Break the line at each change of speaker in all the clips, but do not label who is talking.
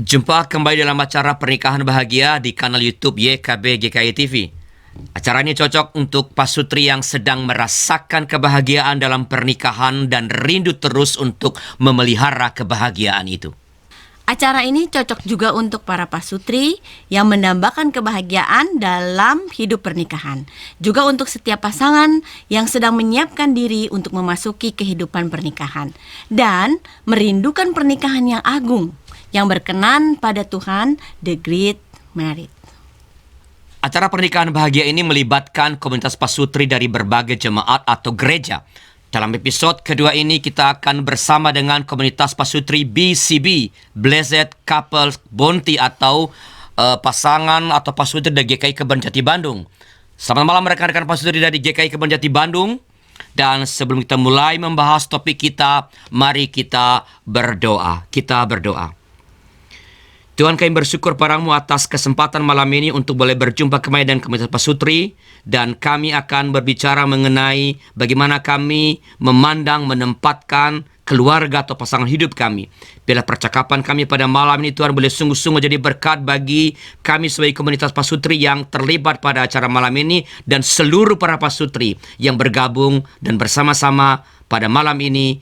Jumpa kembali dalam acara Pernikahan Bahagia di kanal YouTube YKB GKI TV. Acara ini cocok untuk pasutri yang sedang merasakan kebahagiaan dalam pernikahan dan rindu terus untuk memelihara kebahagiaan itu.
Acara ini cocok juga untuk para pasutri yang mendambakan kebahagiaan dalam hidup pernikahan. Juga untuk setiap pasangan yang sedang menyiapkan diri untuk memasuki kehidupan pernikahan. Dan merindukan pernikahan yang agung, yang berkenan pada Tuhan, the Great Marriage.
Acara Pernikahan Bahagia ini melibatkan komunitas pasutri dari berbagai jemaat atau gereja. Dalam episod kedua ini kita akan bersama dengan komunitas pasutri BCB, Blessed Couples Bonti, atau pasangan atau pasutri dari GKI Kebon Jati Bandung. Selamat malam rekan-rekan pasutri dari GKI Kebon Jati Bandung. Dan sebelum kita mulai membahas topik kita, mari kita berdoa. Kita berdoa. Tuhan, kami bersyukur padamu atas kesempatan malam ini untuk boleh berjumpa kembali dengan komunitas pasutri. Dan kami akan berbicara mengenai bagaimana kami memandang, menempatkan keluarga atau pasangan hidup kami. Bila percakapan kami pada malam ini Tuhan boleh sungguh-sungguh jadi berkat bagi kami sebagai komunitas pasutri yang terlibat pada acara malam ini. Dan seluruh para pasutri yang bergabung dan bersama-sama pada malam ini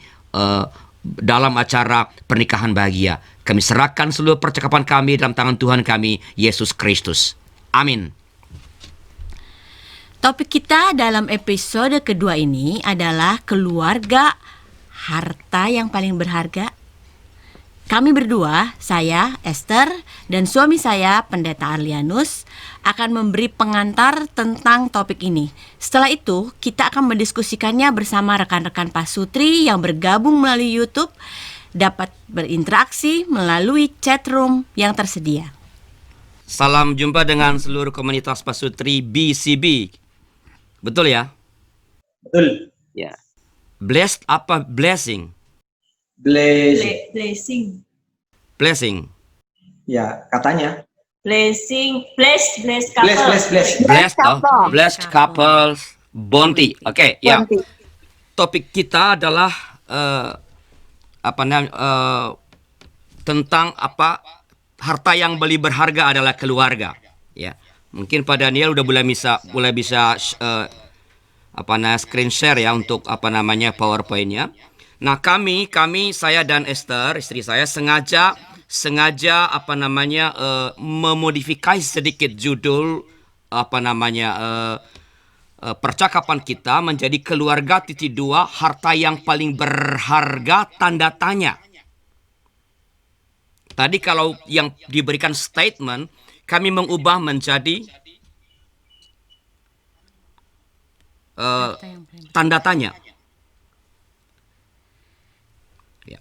dalam acara Pernikahan Bahagia. Kami serahkan seluruh percakapan kami dalam tangan Tuhan kami, Yesus Kristus. Amin.
Topik kita dalam episode kedua ini adalah keluarga, harta yang paling berharga. Kami berdua, saya, Esther, dan suami saya, Pendeta Arlianus, akan memberi pengantar tentang topik ini. Setelah itu, kita akan mendiskusikannya bersama rekan-rekan pasutri yang bergabung melalui YouTube, dapat berinteraksi melalui chat room yang tersedia.
Salam jumpa dengan seluruh komunitas pasutri BCB. Betul ya?
Betul.
Ya. Blessed apa blessing?
Blessing.
Blessing.
Ya, katanya.
Blessing, blessed couple.
Blessed couples Bonti. Oke, ya. Topik kita adalah tentang harta yang paling berharga adalah keluarga. Ya, mungkin Pak Daniel udah mulai bisa screen share ya untuk PowerPoint-nya. Nah, kami saya dan Esther, istri saya sengaja memodifikasi sedikit judul percakapan kita menjadi keluarga (2) harta yang paling berharga tanda tanya. Tadi kalau yang diberikan statement kami mengubah menjadi tanda tanya. Ya.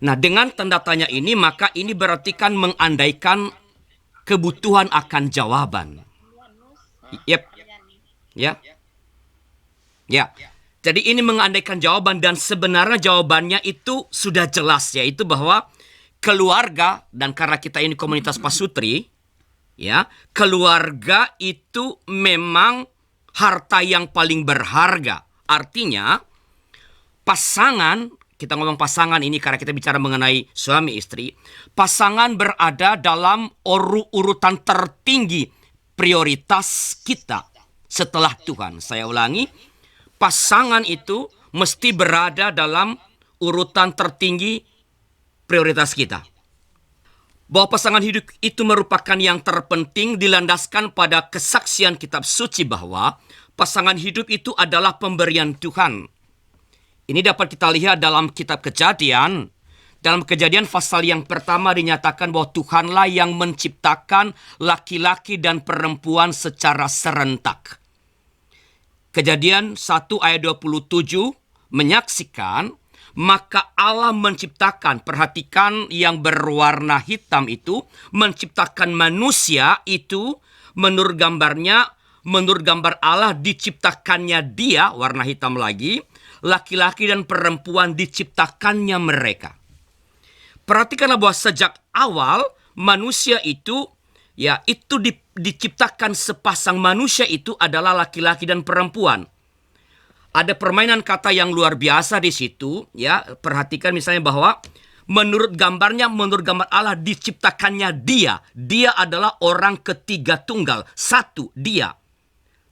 Nah, dengan tanda tanya ini maka ini berarti kan mengandaikan kebutuhan akan jawaban. Yep. Ya. Ya. Jadi ini mengandaikan jawaban dan sebenarnya jawabannya itu sudah jelas, yaitu bahwa keluarga, dan karena kita ini komunitas pasutri, ya, keluarga itu memang harta yang paling berharga. Artinya pasangan, kita ngomong pasangan ini karena kita bicara mengenai suami istri, pasangan berada dalam urutan tertinggi prioritas kita setelah Tuhan. Saya ulangi, pasangan itu mesti berada dalam urutan tertinggi prioritas kita. Bahwa pasangan hidup itu merupakan yang terpenting dilandaskan pada kesaksian kitab suci bahwa pasangan hidup itu adalah pemberian Tuhan. Ini dapat kita lihat dalam kitab Kejadian. Dalam Kejadian pasal yang pertama dinyatakan bahwa Tuhanlah yang menciptakan laki-laki dan perempuan secara serentak. Kejadian 1 ayat 27 menyaksikan, maka Allah menciptakan, perhatikan yang berwarna hitam itu, menciptakan manusia itu menurut gambar Allah diciptakannya dia, warna hitam lagi, laki-laki dan perempuan diciptakannya mereka. Perhatikanlah bahwa sejak awal manusia itu, ya, itu diciptakan sepasang manusia itu adalah laki-laki dan perempuan. Ada permainan kata yang luar biasa di situ, ya. Perhatikan misalnya bahwa menurut gambar Allah diciptakannya dia. Dia adalah orang ketiga tunggal, satu dia.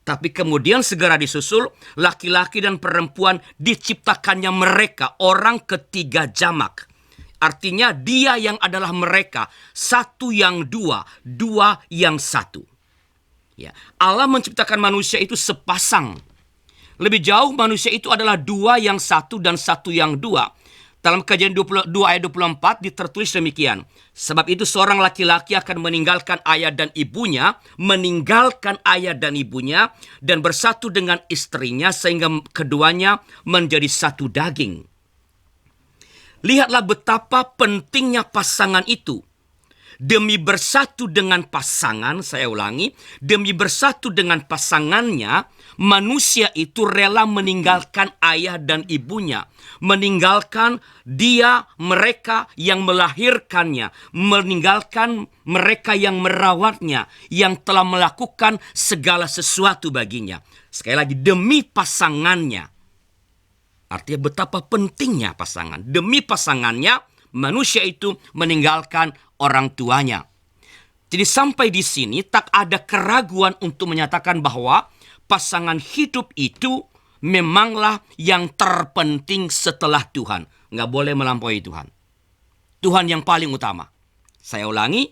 Tapi kemudian segera disusul laki-laki dan perempuan diciptakannya mereka, orang ketiga jamak. Artinya dia yang adalah mereka, satu yang dua, dua yang satu. Ya, Allah menciptakan manusia itu sepasang. Lebih jauh manusia itu adalah dua yang satu dan satu yang dua. Dalam Kejadian 22 ayat 24 tertulis demikian. Sebab itu seorang laki-laki akan meninggalkan ayah dan ibunya, dan bersatu dengan istrinya sehingga keduanya menjadi satu daging. Lihatlah betapa pentingnya pasangan itu. Demi bersatu dengan pasangan, saya ulangi, demi bersatu dengan pasangannya, manusia itu rela meninggalkan ayah dan ibunya, meninggalkan mereka yang melahirkannya, meninggalkan mereka yang merawatnya, yang telah melakukan segala sesuatu baginya. Sekali lagi, demi pasangannya. Artinya betapa pentingnya pasangan. Demi pasangannya, manusia itu meninggalkan orang tuanya. Jadi sampai di sini tak ada keraguan untuk menyatakan bahwa pasangan hidup itu memanglah yang terpenting setelah Tuhan. Nggak boleh melampaui Tuhan. Tuhan yang paling utama. Saya ulangi,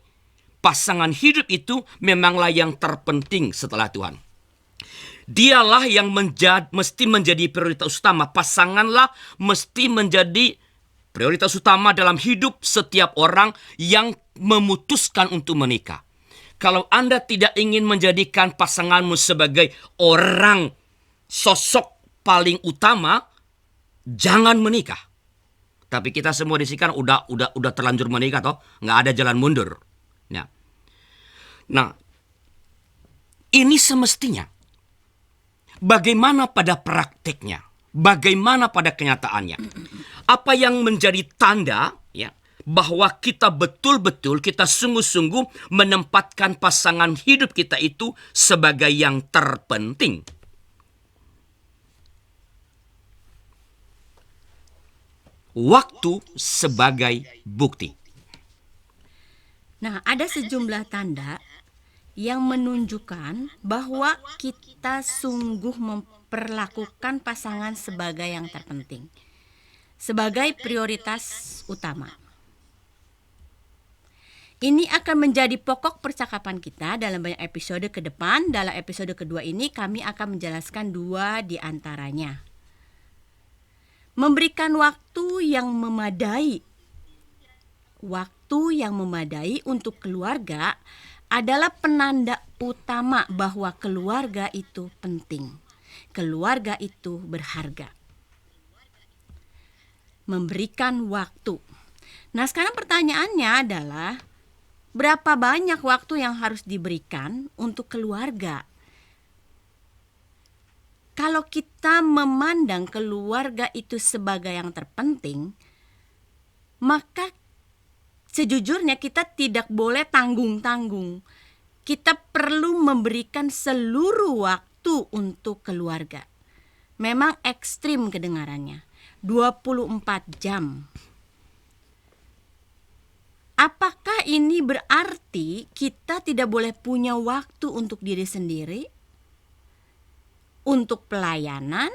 pasangan hidup itu memanglah yang terpenting setelah Tuhan. Dialah yang mesti menjadi prioritas utama. Pasanganlah mesti menjadi prioritas utama dalam hidup setiap orang yang memutuskan untuk menikah. Kalau Anda tidak ingin menjadikan pasanganmu sebagai orang sosok paling utama, jangan menikah. Tapi kita semua di sini kan udah terlanjur menikah toh, nggak ada jalan mundur. Nah, ini semestinya. Bagaimana pada prakteknya? Bagaimana pada kenyataannya? Apa yang menjadi tanda ya bahwa kita betul-betul, kita sungguh-sungguh menempatkan pasangan hidup kita itu sebagai yang terpenting? Waktu sebagai bukti.
Nah, ada sejumlah tanda yang menunjukkan bahwa kita sungguh memperlakukan pasangan sebagai yang terpenting, sebagai prioritas utama. Ini akan menjadi pokok percakapan kita dalam banyak episode ke depan. Dalam episode kedua ini kami akan menjelaskan 2 di antaranya. Memberikan waktu yang memadai. Waktu yang memadai untuk keluarga adalah penanda utama bahwa keluarga itu penting. Keluarga itu berharga. Memberikan waktu. Nah, sekarang pertanyaannya adalah berapa banyak waktu yang harus diberikan untuk keluarga? Kalau kita memandang keluarga itu sebagai yang terpenting, maka sejujurnya kita tidak boleh tanggung-tanggung. Kita perlu memberikan seluruh waktu untuk keluarga. Memang ekstrim kedengarannya. 24 jam. Apakah ini berarti kita tidak boleh punya waktu untuk diri sendiri? Untuk pelayanan?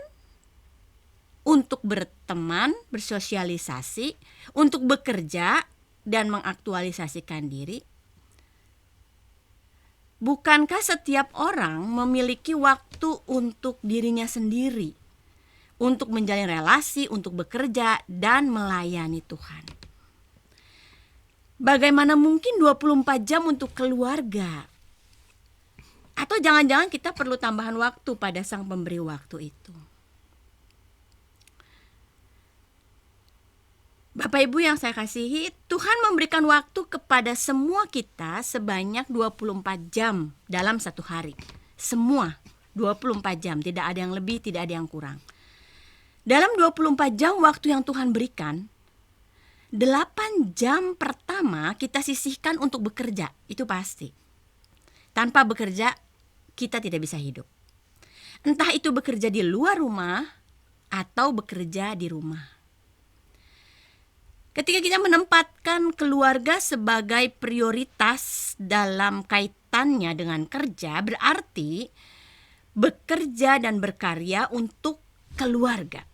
Untuk berteman, bersosialisasi? Untuk bekerja dan mengaktualisasikan diri? Bukankah setiap orang memiliki waktu untuk dirinya sendiri? Untuk menjalin relasi, untuk bekerja dan melayani Tuhan. Bagaimana mungkin 24 jam untuk keluarga? Atau jangan-jangan kita perlu tambahan waktu pada sang pemberi waktu itu. Bapak Ibu yang saya kasihi, Tuhan memberikan waktu kepada semua kita sebanyak 24 jam dalam satu hari. Semua 24 jam, tidak ada yang lebih, tidak ada yang kurang. Dalam 24 jam waktu yang Tuhan berikan, 8 jam pertama kita sisihkan untuk bekerja, itu pasti. Tanpa bekerja, kita tidak bisa hidup. Entah itu bekerja di luar rumah atau bekerja di rumah. Ketika kita menempatkan keluarga sebagai prioritas dalam kaitannya dengan kerja, berarti bekerja dan berkarya untuk keluarga.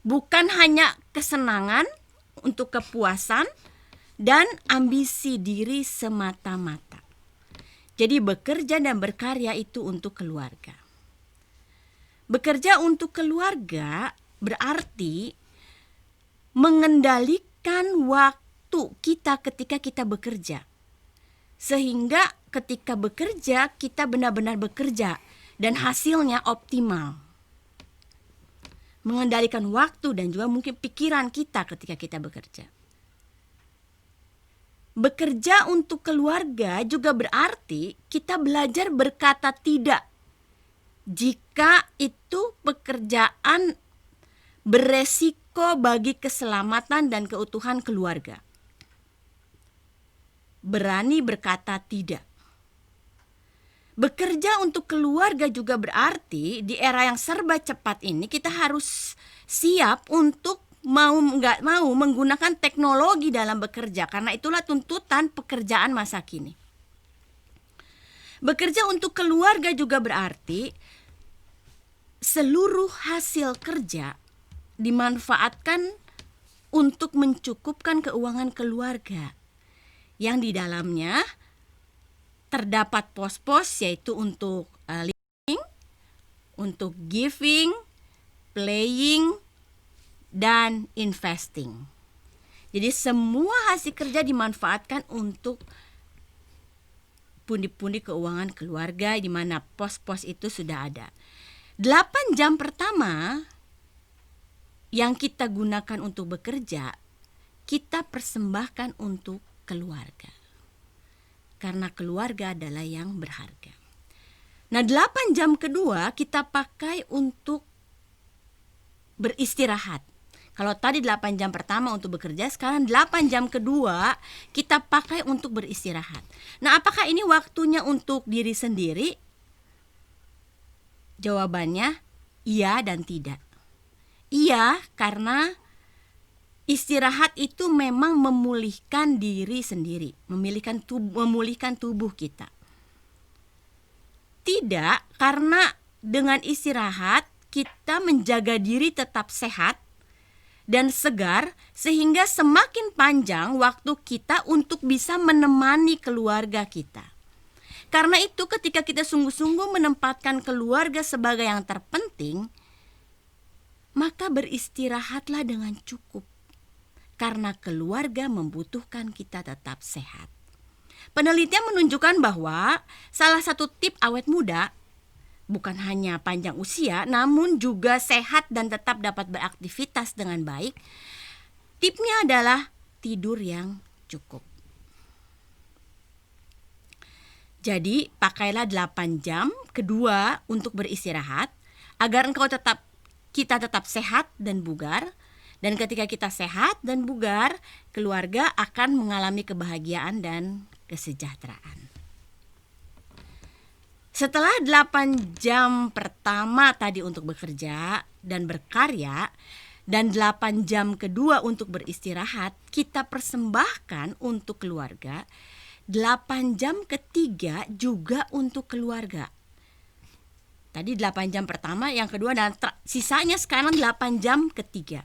Bukan hanya kesenangan, untuk kepuasan, dan ambisi diri semata-mata. Jadi bekerja dan berkarya itu untuk keluarga. Bekerja untuk keluarga berarti mengendalikan waktu kita ketika kita bekerja. Sehingga ketika bekerja, kita benar-benar bekerja dan hasilnya optimal. Mengendalikan waktu dan juga mungkin pikiran kita ketika kita bekerja. Bekerja untuk keluarga juga berarti kita belajar berkata tidak jika itu pekerjaan beresiko bagi keselamatan dan keutuhan keluarga. Berani berkata tidak. Bekerja untuk keluarga juga berarti di era yang serba cepat ini kita harus siap untuk mau nggak mau menggunakan teknologi dalam bekerja, karena itulah tuntutan pekerjaan masa kini. Bekerja untuk keluarga juga berarti seluruh hasil kerja dimanfaatkan untuk mencukupkan keuangan keluarga, yang di dalamnya terdapat pos-pos yaitu untuk living, untuk giving, playing, dan investing. Jadi semua hasil kerja dimanfaatkan untuk pundi-pundi keuangan keluarga di mana pos-pos itu sudah ada. 8 jam pertama yang kita gunakan untuk bekerja, kita persembahkan untuk keluarga. Karena keluarga adalah yang berharga. Nah, 8 jam kedua kita pakai untuk beristirahat. Kalau tadi 8 jam pertama untuk bekerja, sekarang 8 jam kedua kita pakai untuk beristirahat. Nah, apakah ini waktunya untuk diri sendiri? Jawabannya iya dan tidak. Iya, karena istirahat itu memang memulihkan diri sendiri, memulihkan tubuh kita. Tidak, karena dengan istirahat kita menjaga diri tetap sehat dan segar, sehingga semakin panjang waktu kita untuk bisa menemani keluarga kita. Karena itu ketika kita sungguh-sungguh menempatkan keluarga sebagai yang terpenting, maka beristirahatlah dengan cukup. Karena keluarga membutuhkan kita tetap sehat. Penelitian menunjukkan bahwa salah satu tip awet muda bukan hanya panjang usia, namun juga sehat dan tetap dapat beraktivitas dengan baik. Tipnya adalah tidur yang cukup. Jadi pakailah 8 jam kedua untuk beristirahat agar kita tetap sehat dan bugar. Dan ketika kita sehat dan bugar, keluarga akan mengalami kebahagiaan dan kesejahteraan. Setelah 8 jam pertama tadi untuk bekerja dan berkarya, dan 8 jam kedua untuk beristirahat, kita persembahkan untuk keluarga. 8 jam ketiga juga untuk keluarga. Tadi 8 jam pertama, yang kedua, dan sisanya sekarang 8 jam ketiga.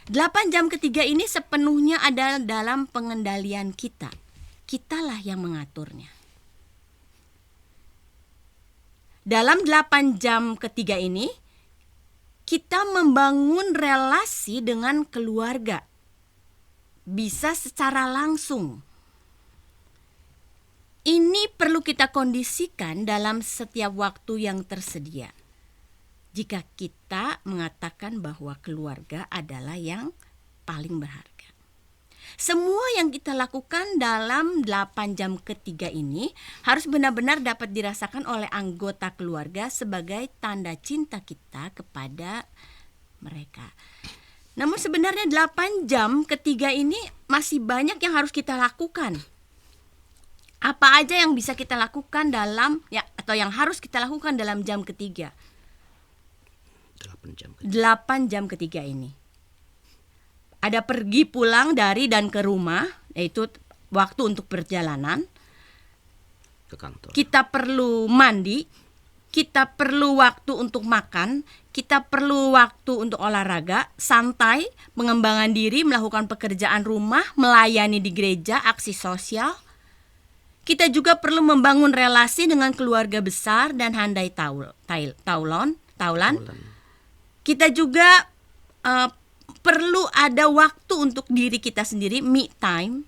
8 jam ketiga ini sepenuhnya ada dalam pengendalian kita. Kitalah yang mengaturnya. Dalam 8 jam ketiga ini, kita membangun relasi dengan keluarga. Bisa secara langsung. Ini perlu kita kondisikan dalam setiap waktu yang tersedia. Jika kita mengatakan bahwa keluarga adalah yang paling berharga. Semua yang kita lakukan dalam 8 jam ketiga ini harus benar-benar dapat dirasakan oleh anggota keluarga sebagai tanda cinta kita kepada mereka. Namun sebenarnya 8 jam ketiga ini masih banyak yang harus kita lakukan. Apa aja yang bisa kita lakukan atau yang harus kita lakukan dalam jam ketiga? 8 jam ketiga ini. ada pergi pulang dari dan ke rumah, yaitu waktu untuk perjalanan.
Ke kantor.
Kita perlu mandi, kita perlu waktu untuk makan, kita perlu waktu untuk olahraga, santai, pengembangan diri, melakukan pekerjaan rumah, melayani di gereja, aksi sosial. Kita juga perlu membangun relasi dengan keluarga besar dan handai taulan. Kita juga perlu ada waktu untuk diri kita sendiri, me time.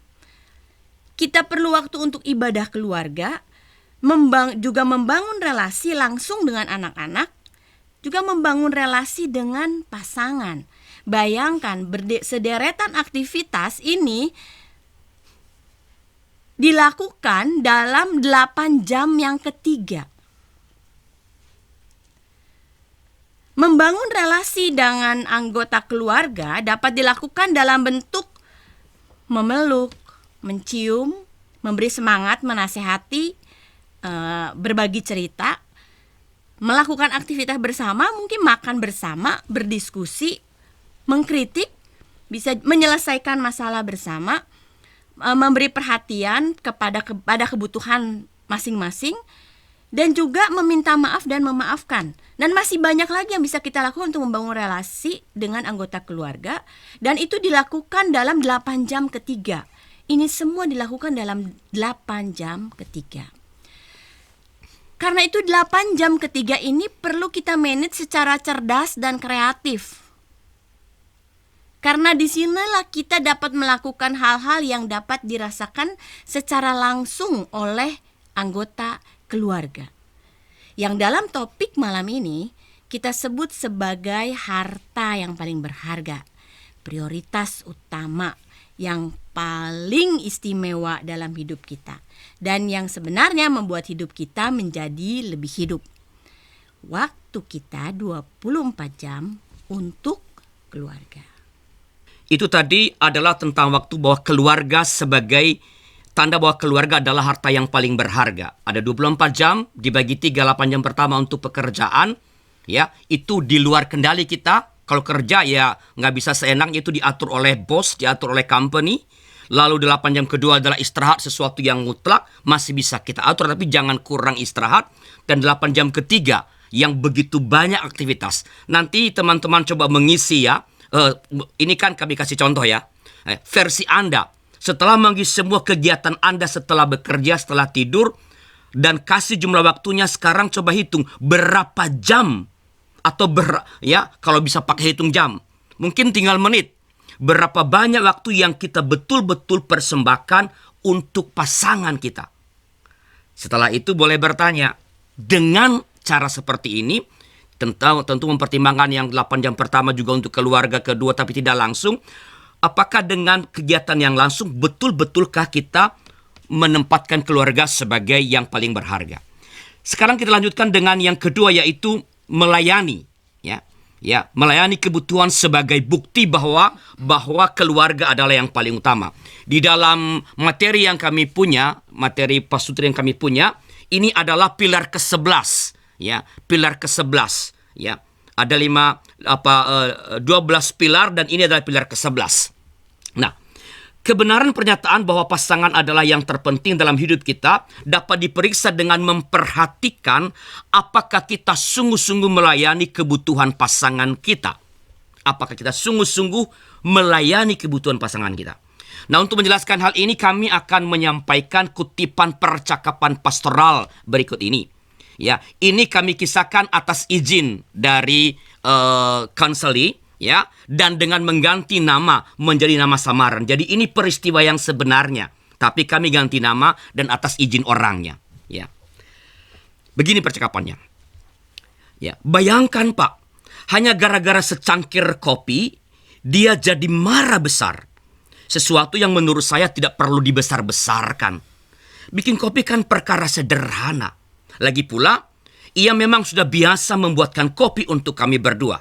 Kita perlu waktu untuk ibadah keluarga, juga membangun relasi langsung dengan anak-anak, juga membangun relasi dengan pasangan. Bayangkan sederetan aktivitas ini dilakukan dalam 8 jam yang ketiga. Membangun relasi dengan anggota keluarga dapat dilakukan dalam bentuk memeluk, mencium, memberi semangat, menasehati, berbagi cerita, melakukan aktivitas bersama, mungkin makan bersama, berdiskusi, mengkritik, bisa menyelesaikan masalah bersama, memberi perhatian kepada kebutuhan masing-masing, dan juga meminta maaf dan memaafkan. Dan masih banyak lagi yang bisa kita lakukan untuk membangun relasi dengan anggota keluarga, dan itu dilakukan dalam 8 jam ketiga. Ini semua dilakukan dalam 8 jam ketiga. Karena itu 8 jam ketiga ini perlu kita manage secara cerdas dan kreatif. Karena disinilah kita dapat melakukan hal-hal yang dapat dirasakan secara langsung oleh anggota keluarga. Yang dalam topik malam ini kita sebut sebagai harta yang paling berharga, prioritas utama yang paling istimewa dalam hidup kita, dan yang sebenarnya membuat hidup kita menjadi lebih hidup. Waktu kita 24 jam untuk keluarga.
Itu tadi adalah tentang waktu bahwa keluarga sebagai tanda bahwa keluarga adalah harta yang paling berharga. Ada 24 jam, dibagi 3, 8 jam pertama untuk pekerjaan. Ya, itu di luar kendali kita. Kalau kerja ya nggak bisa seenaknya, itu diatur oleh bos, diatur oleh company. Lalu 8 jam kedua adalah istirahat, sesuatu yang mutlak. Masih bisa kita atur, tapi jangan kurang istirahat. Dan 8 jam ketiga yang begitu banyak aktivitas. Nanti teman-teman coba mengisi ya. Ini kan kami kasih contoh ya. Versi Anda. Setelah mengisi semua kegiatan Anda setelah bekerja, setelah tidur, dan kasih jumlah waktunya, sekarang coba hitung berapa jam. Atau ya kalau bisa pakai hitung jam. Mungkin tinggal menit. Berapa banyak waktu yang kita betul-betul persembahkan untuk pasangan kita. Setelah itu boleh bertanya, dengan cara seperti ini, tentu mempertimbangkan yang 8 jam pertama juga untuk keluarga, kedua tapi tidak langsung. Apakah dengan kegiatan yang langsung betul-betulkah kita menempatkan keluarga sebagai yang paling berharga? Sekarang kita lanjutkan dengan yang kedua, yaitu melayani. Ya, melayani kebutuhan sebagai bukti bahwa keluarga adalah yang paling utama. Di dalam materi yang kami punya, materi pasutri yang kami punya, ini adalah pilar ke-11. Ya, pilar ke-11. Ya, ada 12 pilar dan ini adalah pilar ke-11. Nah, kebenaran pernyataan bahwa pasangan adalah yang terpenting dalam hidup kita dapat diperiksa dengan memperhatikan apakah kita sungguh-sungguh melayani kebutuhan pasangan kita. Apakah kita sungguh-sungguh melayani kebutuhan pasangan kita. Nah, untuk menjelaskan hal ini kami akan menyampaikan kutipan percakapan pastoral berikut ini. Ya, ini kami kisahkan atas izin dari konseli, ya, dan dengan mengganti nama menjadi nama samaran. Jadi ini peristiwa yang sebenarnya, tapi kami ganti nama dan atas izin orangnya. Ya, begini percakapannya. Ya, bayangkan Pak, hanya gara-gara secangkir kopi dia jadi marah besar. Sesuatu yang menurut saya tidak perlu dibesar-besarkan. Bikin kopi kan perkara sederhana. Lagi pula, ia memang sudah biasa membuatkan kopi untuk kami berdua.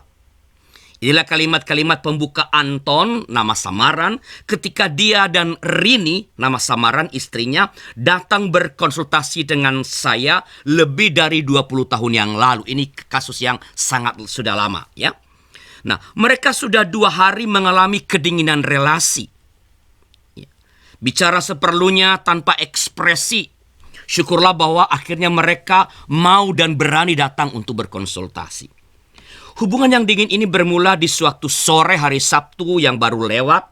Inilah kalimat-kalimat pembuka Anton, nama samaran, ketika dia dan Rini, nama samaran istrinya, datang berkonsultasi dengan saya lebih dari 20 tahun yang lalu. Ini kasus yang sangat sudah lama, ya. Nah, mereka sudah 2 hari mengalami kedinginan relasi. Ya. Bicara seperlunya tanpa ekspresi. Syukurlah bahwa akhirnya mereka mau dan berani datang untuk berkonsultasi. Hubungan yang dingin ini bermula di suatu sore hari Sabtu yang baru lewat.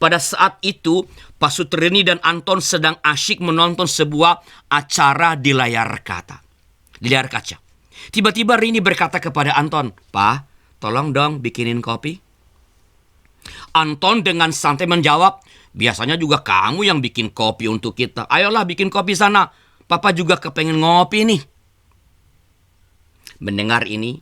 Pada saat itu, Pak Sutrini dan Anton sedang asyik menonton sebuah acara di layar kaca. Tiba-tiba Rini berkata kepada Anton, "Pak, tolong dong bikinin kopi." Anton dengan santai menjawab, "Biasanya juga kamu yang bikin kopi untuk kita. Ayolah bikin kopi sana. Papa juga kepengen ngopi nih." Mendengar ini,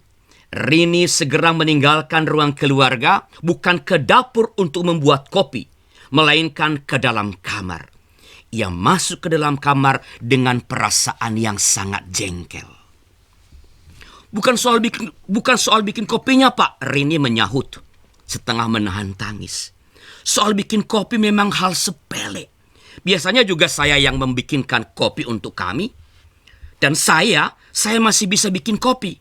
Rini segera meninggalkan ruang keluarga, bukan ke dapur untuk membuat kopi, melainkan ke dalam kamar. Ia masuk ke dalam kamar dengan perasaan yang sangat jengkel. Bukan soal bikin kopinya, Pak," Rini menyahut, setengah menahan tangis. "Soal bikin kopi memang hal sepele. Biasanya juga saya yang membikinkan kopi untuk kami. Dan saya masih bisa bikin kopi.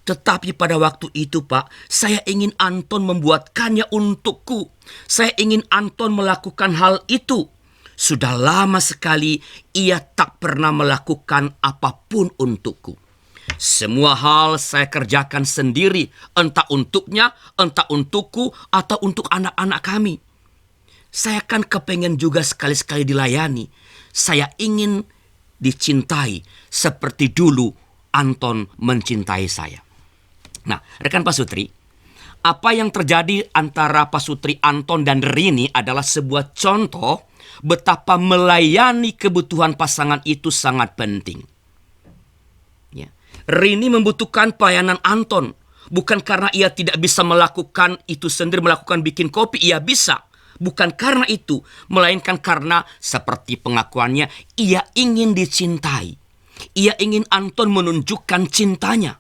Tetapi pada waktu itu, Pak, saya ingin Anton membuatkannya untukku. Saya ingin Anton melakukan hal itu. Sudah lama sekali ia tak pernah melakukan apapun untukku. Semua hal saya kerjakan sendiri, entah untuknya, entah untukku, atau untuk anak-anak kami. Saya kan kepengen juga sekali-sekali dilayani. Saya ingin dicintai seperti dulu Anton mencintai saya." Nah, rekan Pak Sutri, apa yang terjadi antara Pak Sutri, Anton, dan Rini adalah sebuah contoh betapa melayani kebutuhan pasangan itu sangat penting. Ya. Rini membutuhkan pelayanan Anton. Bukan karena ia tidak bisa melakukan itu sendiri, melakukan bikin kopi, ia bisa. Bukan karena itu, melainkan karena seperti pengakuannya, ia ingin dicintai. Ia ingin Anton menunjukkan cintanya.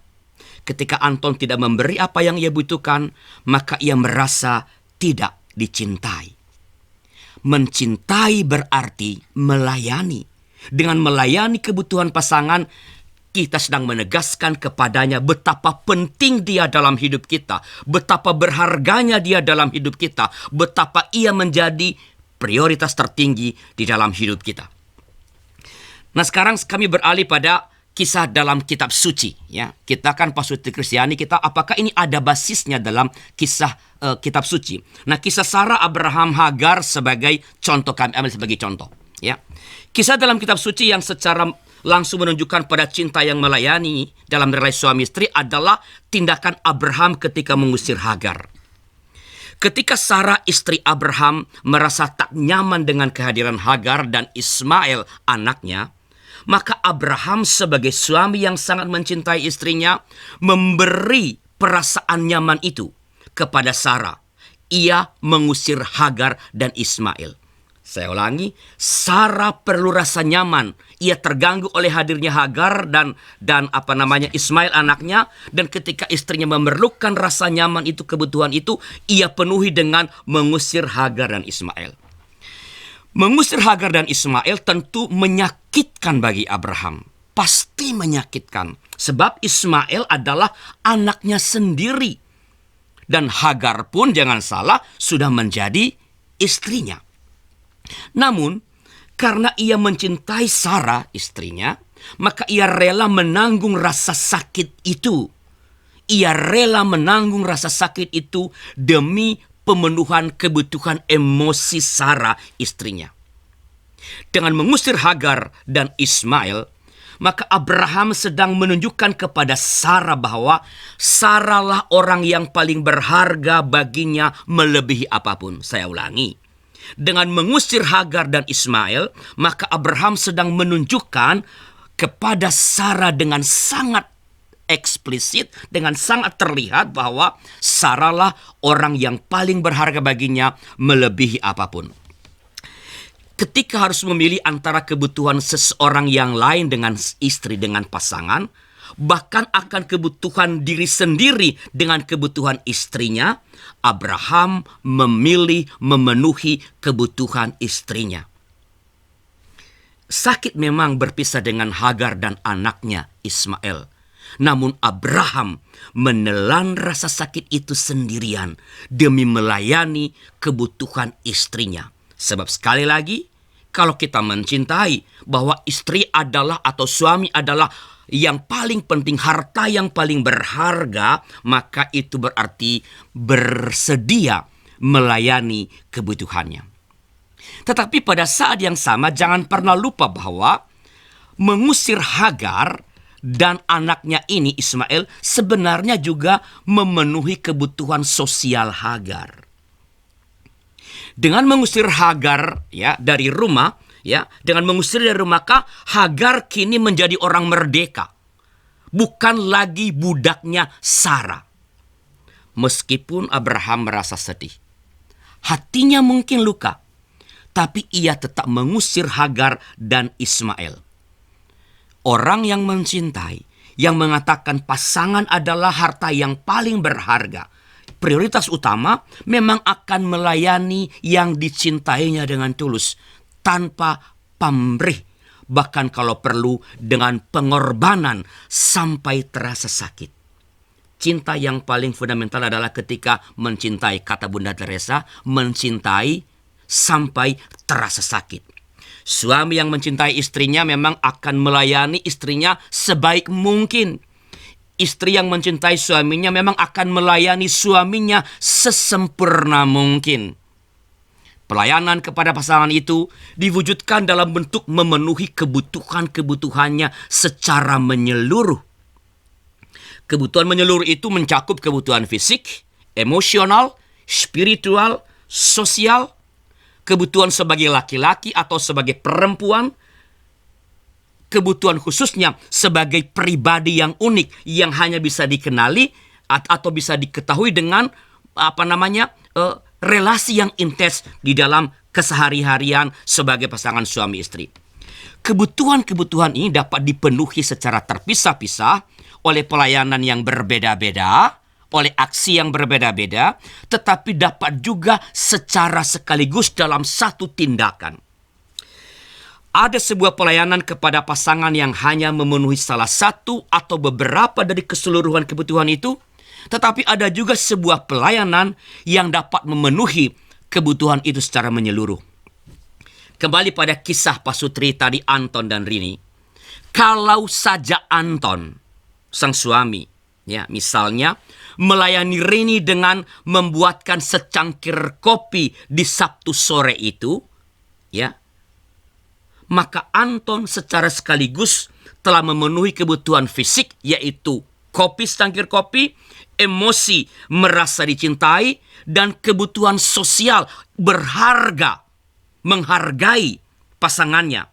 Ketika Anton tidak memberi apa yang ia butuhkan, maka ia merasa tidak dicintai. Mencintai berarti melayani. Dengan melayani kebutuhan pasangan, kita sedang menegaskan kepadanya betapa penting dia dalam hidup kita, betapa berharganya dia dalam hidup kita, betapa ia menjadi prioritas tertinggi di dalam hidup kita. Nah, sekarang kami beralih pada kisah dalam kitab suci. Ya, kita kan Pak Sutri Kristiani, kita apakah ini ada basisnya dalam kisah kitab suci? Nah, kisah Sarah, Abraham, Hagar sebagai contoh, kami ambil sebagai contoh. Ya, kisah dalam kitab suci yang secara langsung menunjukkan pada cinta yang melayani dalam relasi suami istri adalah tindakan Abraham ketika mengusir Hagar. Ketika Sarah istri Abraham merasa tak nyaman dengan kehadiran Hagar dan Ismail anaknya, maka Abraham sebagai suami yang sangat mencintai istrinya memberi perasaan nyaman itu kepada Sarah. Ia mengusir Hagar dan Ismail. Saya ulangi, Sarah perlu rasa nyaman. Ia terganggu oleh hadirnya Hagar dan Ismail anaknya, dan ketika istrinya memerlukan rasa nyaman itu, kebutuhan itu, ia penuhi dengan mengusir Hagar dan Ismail. Mengusir Hagar dan Ismail tentu menyakitkan bagi Abraham. Pasti menyakitkan, sebab Ismail adalah anaknya sendiri. Dan Hagar pun jangan salah sudah menjadi istrinya. Namun, karena ia mencintai Sarah istrinya, maka ia rela menanggung rasa sakit itu. Ia rela menanggung rasa sakit itu demi pemenuhan kebutuhan emosi Sarah istrinya. Dengan mengusir Hagar dan Ismail, maka Abraham sedang menunjukkan kepada Sarah bahwa Sarah lah orang yang paling berharga baginya melebihi apapun. Saya ulangi. Dengan mengusir Hagar dan Ismail, maka Abraham sedang menunjukkan kepada Sarah dengan sangat eksplisit, dengan sangat terlihat bahwa Sarah lah orang yang paling berharga baginya melebihi apapun. Ketika harus memilih antara kebutuhan seseorang yang lain dengan istri, dengan pasangan, bahkan akan kebutuhan diri sendiri dengan kebutuhan istrinya, Abraham memilih memenuhi kebutuhan istrinya. Sakit memang berpisah dengan Hagar dan anaknya Ismail. Namun Abraham menelan rasa sakit itu sendirian demi melayani kebutuhan istrinya. Sebab sekali lagi, kalau kita mencintai bahwa istri adalah atau suami adalah yang paling penting, harta yang paling berharga, maka itu berarti bersedia melayani kebutuhannya. Tetapi pada saat yang sama jangan pernah lupa bahwa mengusir Hagar dan anaknya ini Ismail sebenarnya juga memenuhi kebutuhan sosial Hagar. Dengan mengusir Hagar dari rumah, dengan mengusir dari rumah, maka Hagar kini menjadi orang merdeka, bukan lagi budaknya Sarah. Meskipun Abraham merasa sedih, hatinya mungkin luka, tapi ia tetap mengusir Hagar dan Ismail. Orang yang mencintai, yang mengatakan pasangan adalah harta yang paling berharga, prioritas utama memang akan melayani yang dicintainya dengan tulus, tanpa pamrih, bahkan kalau perlu dengan pengorbanan sampai terasa sakit. Cinta yang paling fundamental adalah ketika mencintai, kata Bunda Teresa, mencintai sampai terasa sakit. Suami yang mencintai istrinya memang akan melayani istrinya sebaik mungkin. Istri yang mencintai suaminya memang akan melayani suaminya sesempurna mungkin. Pelayanan kepada pasangan itu diwujudkan dalam bentuk memenuhi kebutuhan-kebutuhannya secara menyeluruh. Kebutuhan menyeluruh itu mencakup kebutuhan fisik, emosional, spiritual, sosial, kebutuhan sebagai laki-laki atau sebagai perempuan, kebutuhan khususnya sebagai pribadi yang unik yang hanya bisa dikenali atau bisa diketahui dengan relasi yang intens di dalam kesehari-harian sebagai pasangan suami istri. Kebutuhan-kebutuhan ini dapat dipenuhi secara terpisah-pisah oleh pelayanan yang berbeda-beda, oleh aksi yang berbeda-beda, tetapi dapat juga secara sekaligus dalam satu tindakan. Ada sebuah pelayanan kepada pasangan yang hanya memenuhi salah satu atau beberapa dari keseluruhan kebutuhan itu, tetapi ada juga sebuah pelayanan yang dapat memenuhi kebutuhan itu secara menyeluruh. Kembali pada kisah pasutri tadi, Anton dan Rini. Kalau saja Anton, sang suami, misalnya melayani Rini dengan membuatkan secangkir kopi di Sabtu sore itu, maka Anton secara sekaligus telah memenuhi kebutuhan fisik, yaitu kopi, secangkir kopi, emosi, merasa dicintai, dan kebutuhan sosial, berharga, menghargai pasangannya.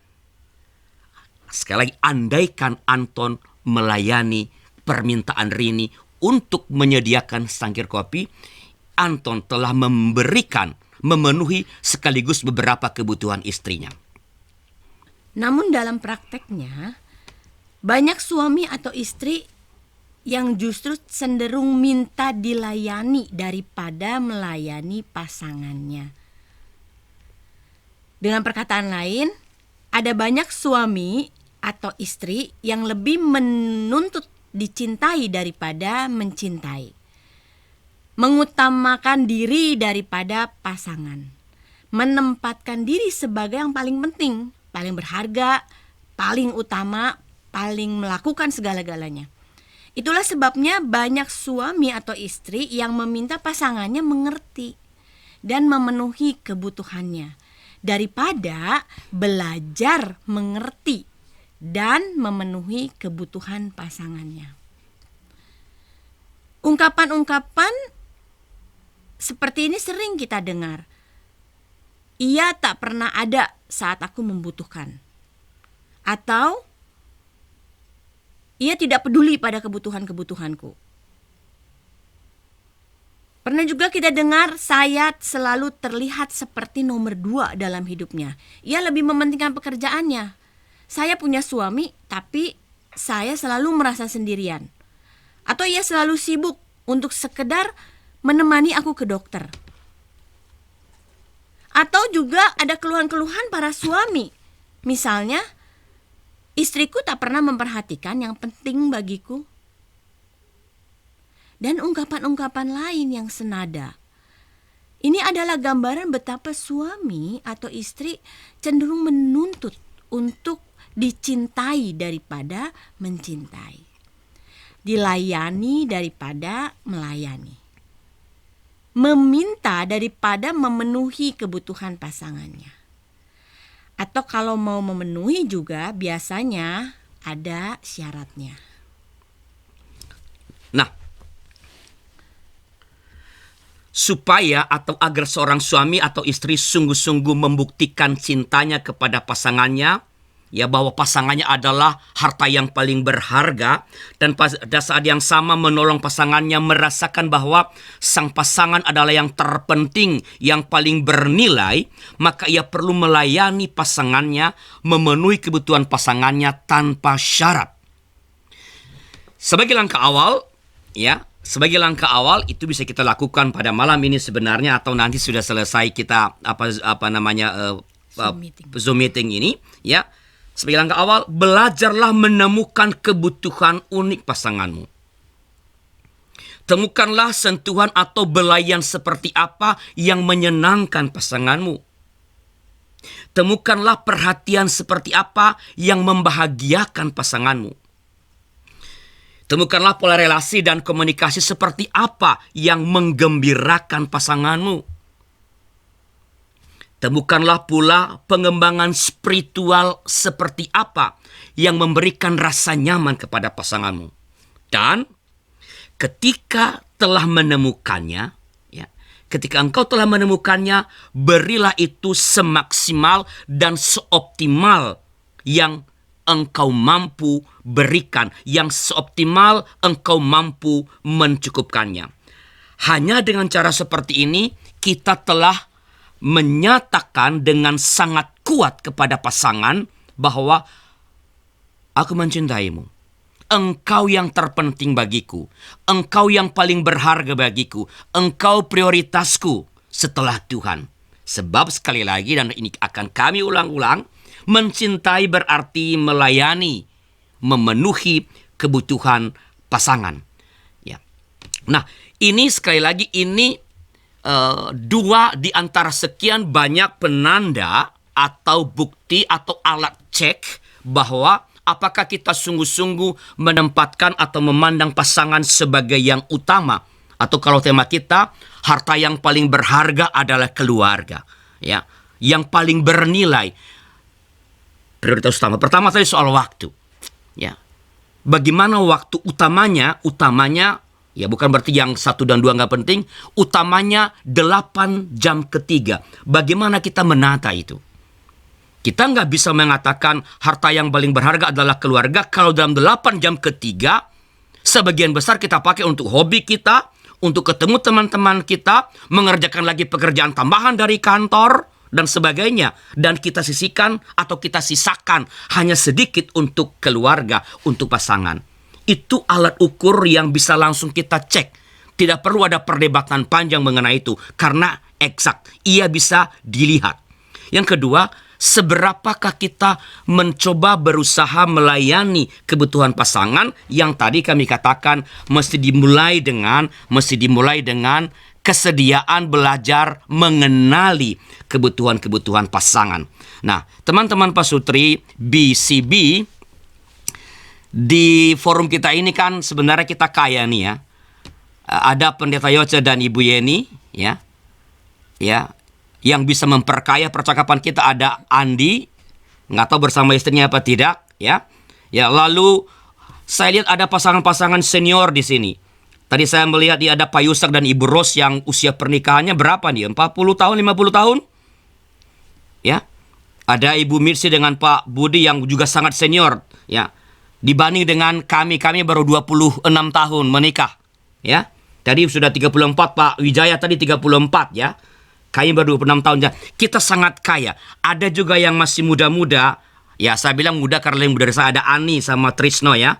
Sekali lagi, andaikan Anton melayani permintaan Rini untuk menyediakan secangkir kopi, Anton telah memenuhi sekaligus beberapa kebutuhan istrinya.
Namun dalam prakteknya, banyak suami atau istri yang justru cenderung minta dilayani daripada melayani pasangannya. Dengan perkataan lain, ada banyak suami atau istri yang lebih menuntut dicintai daripada mencintai, mengutamakan diri daripada pasangan, menempatkan diri sebagai yang paling penting, paling berharga, paling utama, paling melakukan segala-galanya. Itulah sebabnya banyak suami atau istri yang meminta pasangannya mengerti dan memenuhi kebutuhannya, daripada belajar mengerti dan memenuhi kebutuhan pasangannya. Ungkapan-ungkapan seperti ini sering kita dengar. Ia tak pernah ada saat aku membutuhkan. Atau ia tidak peduli pada kebutuhan-kebutuhanku. Pernah juga kita dengar, saya selalu terlihat seperti nomor 2 dalam hidupnya. Ia lebih mementingkan pekerjaannya. Saya punya suami, tapi saya selalu merasa sendirian. Atau ia selalu sibuk untuk sekedar menemani aku ke dokter. Atau juga ada keluhan-keluhan para suami. Misalnya, istriku tak pernah memperhatikan yang penting bagiku. dan ungkapan-ungkapan lain yang senada. Ini adalah gambaran betapa suami atau istri cenderung menuntut untuk dicintai daripada mencintai, dilayani daripada melayani, meminta daripada memenuhi kebutuhan pasangannya. Atau kalau mau memenuhi juga biasanya ada syaratnya.
Nah, supaya atau agar seorang suami atau istri sungguh-sungguh membuktikan cintanya kepada pasangannya, ya bahwa pasangannya adalah harta yang paling berharga, dan pada saat yang sama menolong pasangannya merasakan bahwa sang pasangan adalah yang terpenting, yang paling bernilai, maka ia perlu melayani pasangannya, memenuhi kebutuhan pasangannya tanpa syarat. Sebagai langkah awal, sebagai langkah awal itu bisa kita lakukan pada malam ini sebenarnya, atau nanti sudah selesai kita Zoom meeting ini, ya. Sebagai langkah awal, belajarlah menemukan kebutuhan unik pasanganmu. Temukanlah sentuhan atau belayan seperti apa yang menyenangkan pasanganmu. Temukanlah perhatian seperti apa yang membahagiakan pasanganmu. Temukanlah pola relasi dan komunikasi seperti apa yang menggembirakan pasanganmu. Temukanlah pula pengembangan spiritual seperti apa yang memberikan rasa nyaman kepada pasanganmu. Dan ketika telah menemukannya, ketika engkau telah menemukannya, berilah itu semaksimal dan seoptimal yang engkau mampu berikan, yang seoptimal engkau mampu mencukupkannya. Hanya dengan cara seperti ini, kita telah menyatakan dengan sangat kuat kepada pasangan bahwa aku mencintaimu. Engkau yang terpenting bagiku. Engkau yang paling berharga bagiku. Engkau prioritasku setelah Tuhan. Sebab sekali lagi, dan ini akan kami ulang-ulang, mencintai berarti melayani, memenuhi kebutuhan pasangan. Ya. Nah, ini sekali lagi, ini dua di antara sekian banyak penanda atau bukti atau alat cek bahwa apakah kita sungguh-sungguh menempatkan atau memandang pasangan sebagai yang utama. Atau kalau tema kita, harta yang paling berharga adalah keluarga. Ya, yang paling bernilai. Prioritas utama. Pertama tadi soal waktu. Ya. Bagaimana waktu utamanya, ya bukan berarti yang 1 dan 2 nggak penting, utamanya 8 jam ketiga. Bagaimana kita menata itu? Kita nggak bisa mengatakan harta yang paling berharga adalah keluarga kalau dalam 8 jam ketiga, sebagian besar kita pakai untuk hobi kita, untuk ketemu teman-teman kita, mengerjakan lagi pekerjaan tambahan dari kantor, dan sebagainya. Dan kita sisihkan atau kita sisakan hanya sedikit untuk keluarga, untuk pasangan. Itu alat ukur yang bisa langsung kita cek. Tidak perlu ada perdebatan panjang mengenai itu, karena eksak, ia bisa dilihat. Yang kedua, seberapakah kita mencoba berusaha melayani kebutuhan pasangan yang tadi kami katakan mesti dimulai dengan kesediaan belajar mengenali kebutuhan-kebutuhan pasangan. Nah, teman-teman pasutri BCB, di forum kita ini kan sebenarnya kita kaya nih ya. Ada Pendeta Yoce dan Ibu Yeni, ya, yang bisa memperkaya percakapan kita. Ada Andi, nggak tahu bersama istrinya apa tidak, ya. Lalu saya lihat ada pasangan-pasangan senior di sini. Tadi saya melihat ada Pak Yusak dan Ibu Ros yang usia pernikahannya berapa nih? 40 tahun, 50 tahun? Ya. Ada Ibu Mirsi dengan Pak Budi yang juga sangat senior, ya. Dibanding dengan kami baru 26 tahun menikah, ya. Tadi sudah 34, Pak Wijaya tadi 34, ya. Kami baru 26 tahun, ya. Kita sangat kaya. Ada juga yang masih muda-muda, ya, saya bilang muda karena yang muda dari saya, ada Ani sama Trisno, ya,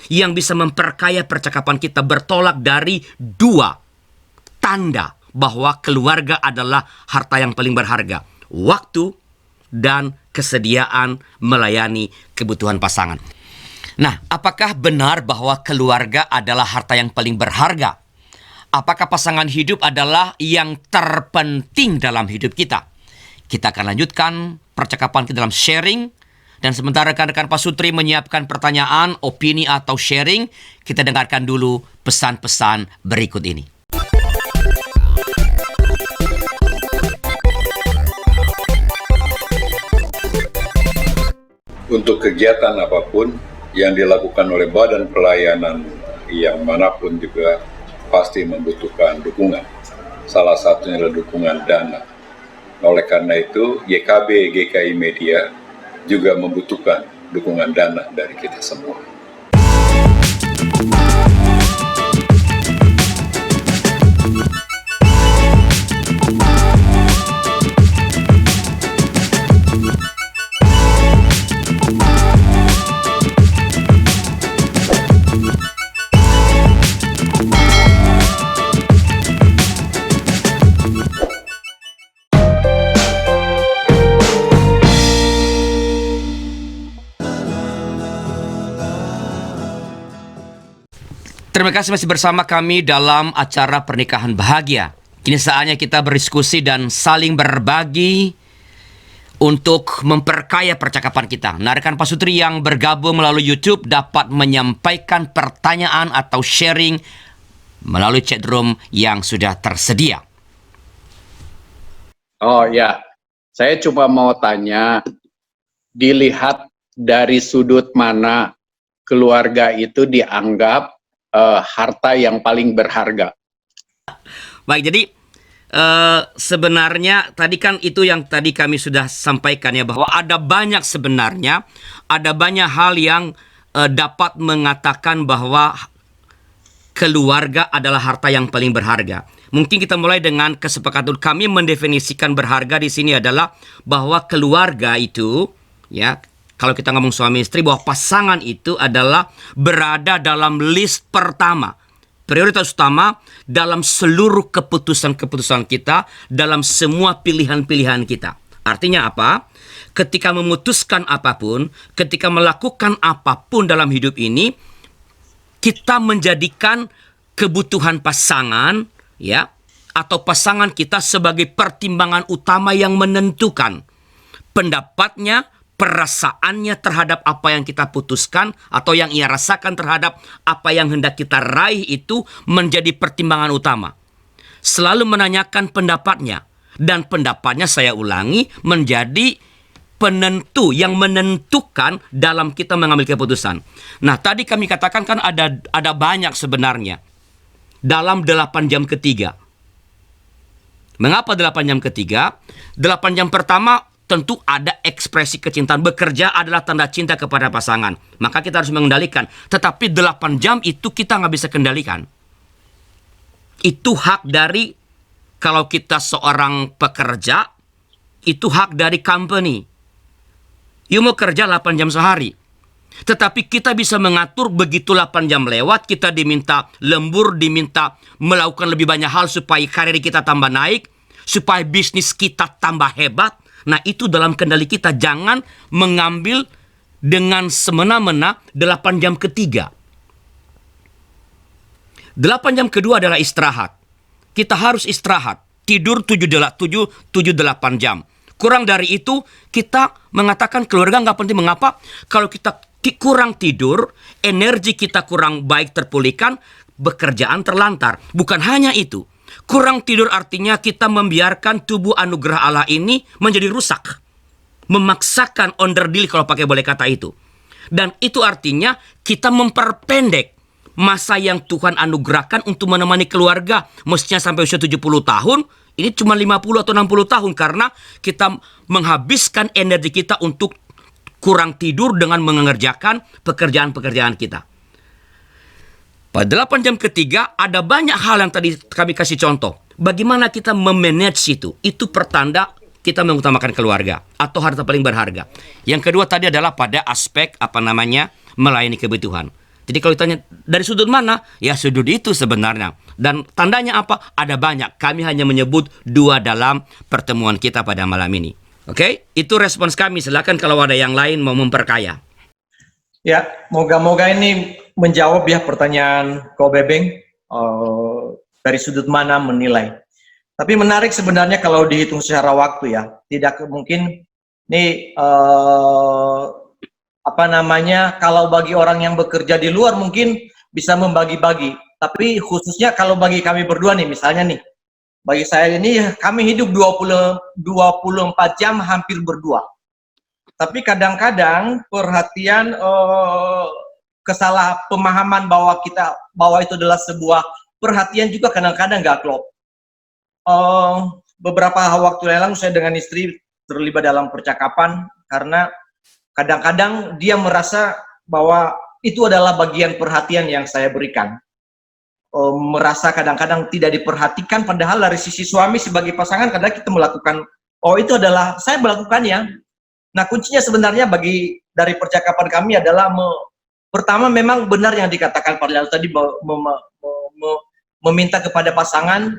yang bisa memperkaya percakapan kita, bertolak dari 2 tanda bahwa keluarga adalah harta yang paling berharga: waktu dan kesediaan melayani kebutuhan pasangan. Nah, apakah benar bahwa keluarga adalah harta yang paling berharga? Apakah pasangan hidup adalah yang terpenting dalam hidup kita? Kita akan lanjutkan percakapan kita dalam sharing. Dan sementara rekan-rekan Pak Sutri menyiapkan pertanyaan, opini atau sharing, kita dengarkan dulu pesan-pesan berikut ini.
Untuk kegiatan apapun yang dilakukan oleh badan pelayanan yang manapun juga pasti membutuhkan dukungan. Salah satunya adalah dukungan dana. Oleh karena itu, YKB GKI Media juga membutuhkan dukungan dana dari kita semua.
Terima kasih masih bersama kami dalam acara Pernikahan Bahagia. Kini saatnya kita berdiskusi dan saling berbagi untuk memperkaya percakapan kita. Nah, rekan Pak Sutri yang bergabung melalui YouTube dapat menyampaikan pertanyaan atau sharing melalui chat room yang sudah tersedia.
Oh ya, saya cuma mau tanya, dilihat dari sudut mana keluarga itu dianggap harta yang paling berharga.
Baik, jadi sebenarnya tadi kan itu yang tadi kami sudah sampaikan ya, bahwa ada banyak hal yang dapat mengatakan bahwa keluarga adalah harta yang paling berharga. Mungkin kita mulai dengan kesepakatan kami mendefinisikan berharga di sini adalah bahwa keluarga itu, ya, kalau kita ngomong suami istri, bahwa pasangan itu adalah berada dalam list pertama, prioritas utama dalam seluruh keputusan-keputusan kita, dalam semua pilihan-pilihan kita. Artinya apa? Ketika memutuskan apapun, ketika melakukan apapun dalam hidup ini, kita menjadikan kebutuhan pasangan, ya, atau pasangan kita sebagai pertimbangan utama yang menentukan pendapatnya, perasaannya terhadap apa yang kita putuskan atau yang ia rasakan terhadap apa yang hendak kita raih itu menjadi pertimbangan utama. Selalu menanyakan pendapatnya, dan pendapatnya, saya ulangi, menjadi penentu yang menentukan dalam kita mengambil keputusan. Nah, tadi kami katakan kan ada banyak sebenarnya dalam 8 jam ketiga. Mengapa 8 jam ketiga? 8 jam pertama tentu ada ekspresi kecintaan. Bekerja adalah tanda cinta kepada pasangan. Maka kita harus mengendalikan. Tetapi 8 jam itu kita nggak bisa kendalikan. Itu hak dari, kalau kita seorang pekerja, itu hak dari company. You mau kerja 8 jam sehari. Tetapi kita bisa mengatur begitu 8 jam lewat, kita diminta lembur, diminta melakukan lebih banyak hal supaya karir kita tambah naik, supaya bisnis kita tambah hebat. Nah, itu dalam kendali kita. Jangan mengambil dengan semena-mena 8 jam ketiga. 8 jam kedua adalah istirahat. Kita harus istirahat. Tidur 7-8 jam. Kurang dari itu, kita mengatakan keluarga nggak penting. Mengapa? Kalau kita kurang tidur, energi kita kurang baik terpulihkan, pekerjaan terlantar. Bukan hanya itu. Kurang tidur artinya kita membiarkan tubuh anugerah Allah ini menjadi rusak. Memaksakan onder diri kalau pakai boleh kata itu. Dan itu artinya kita memperpendek masa yang Tuhan anugerahkan untuk menemani keluarga. Mestinya sampai usia 70 tahun, ini cuma 50 atau 60 tahun. Karena kita menghabiskan energi kita untuk kurang tidur dengan mengerjakan pekerjaan-pekerjaan kita. Pada 8 jam ketiga, ada banyak hal yang tadi kami kasih contoh. Bagaimana kita memanage itu? Itu pertanda kita mengutamakan keluarga atau harta paling berharga. Yang kedua tadi adalah pada aspek melayani kebutuhan. Jadi kalau ditanya dari sudut mana? Ya sudut itu sebenarnya. Dan tandanya apa? Ada banyak. Kami hanya menyebut 2 dalam pertemuan kita pada malam ini. Oke? Itu respons kami. Silakan kalau ada yang lain mau memperkaya.
Ya, moga-moga ini menjawab ya pertanyaan Ko Bebeng dari sudut mana menilai. Tapi menarik sebenarnya kalau dihitung secara waktu ya. Tidak mungkin ini apa namanya, kalau bagi orang yang bekerja di luar mungkin bisa membagi-bagi. Tapi khususnya kalau bagi kami berdua nih, misalnya nih, bagi saya ini kami hidup 24 jam hampir berdua. Tapi kadang-kadang perhatian kesalah pemahaman bahwa itu adalah sebuah perhatian juga kadang-kadang nggak klop. Beberapa waktu lalu saya dengan istri terlibat dalam percakapan karena kadang-kadang dia merasa bahwa itu adalah bagian perhatian yang saya berikan. Merasa kadang-kadang tidak diperhatikan, padahal dari sisi suami sebagai pasangan kadang kita melakukan, itu adalah saya melakukannya. Nah, kuncinya sebenarnya dari percakapan kami adalah pertama memang benar yang dikatakan Pak Lalo tadi, meminta kepada pasangan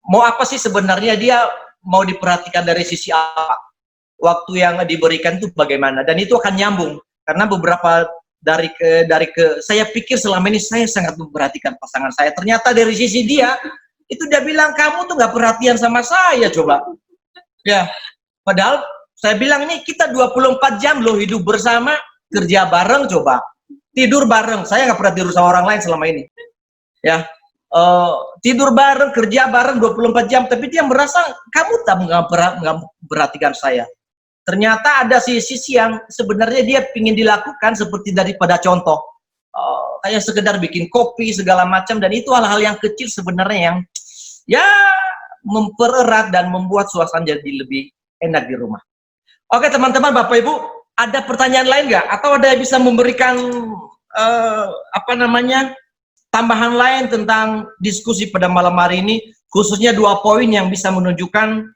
mau apa sih sebenarnya, dia mau diperhatikan dari sisi apa, waktu yang diberikan itu bagaimana, dan itu akan nyambung karena beberapa saya pikir selama ini saya sangat memperhatikan pasangan saya, ternyata dari sisi dia itu dia bilang kamu tuh nggak perhatian sama saya, coba ya, padahal saya bilang ini kita 24 jam loh hidup bersama, kerja bareng, coba tidur bareng, saya nggak pernah tidur sama orang lain selama ini ya. Tidur bareng, kerja bareng 24 jam, tapi dia merasa kamu tak memperhatikan saya. Ternyata ada sisi yang sebenarnya dia ingin dilakukan, seperti daripada contoh kayak sekedar bikin kopi segala macam, dan itu hal-hal yang kecil sebenarnya yang ya mempererat dan membuat suasana jadi lebih enak di rumah. Oke teman-teman, Bapak Ibu, ada pertanyaan lain nggak? Atau ada yang bisa memberikan tambahan lain tentang diskusi pada malam hari ini, khususnya 2 poin yang bisa menunjukkan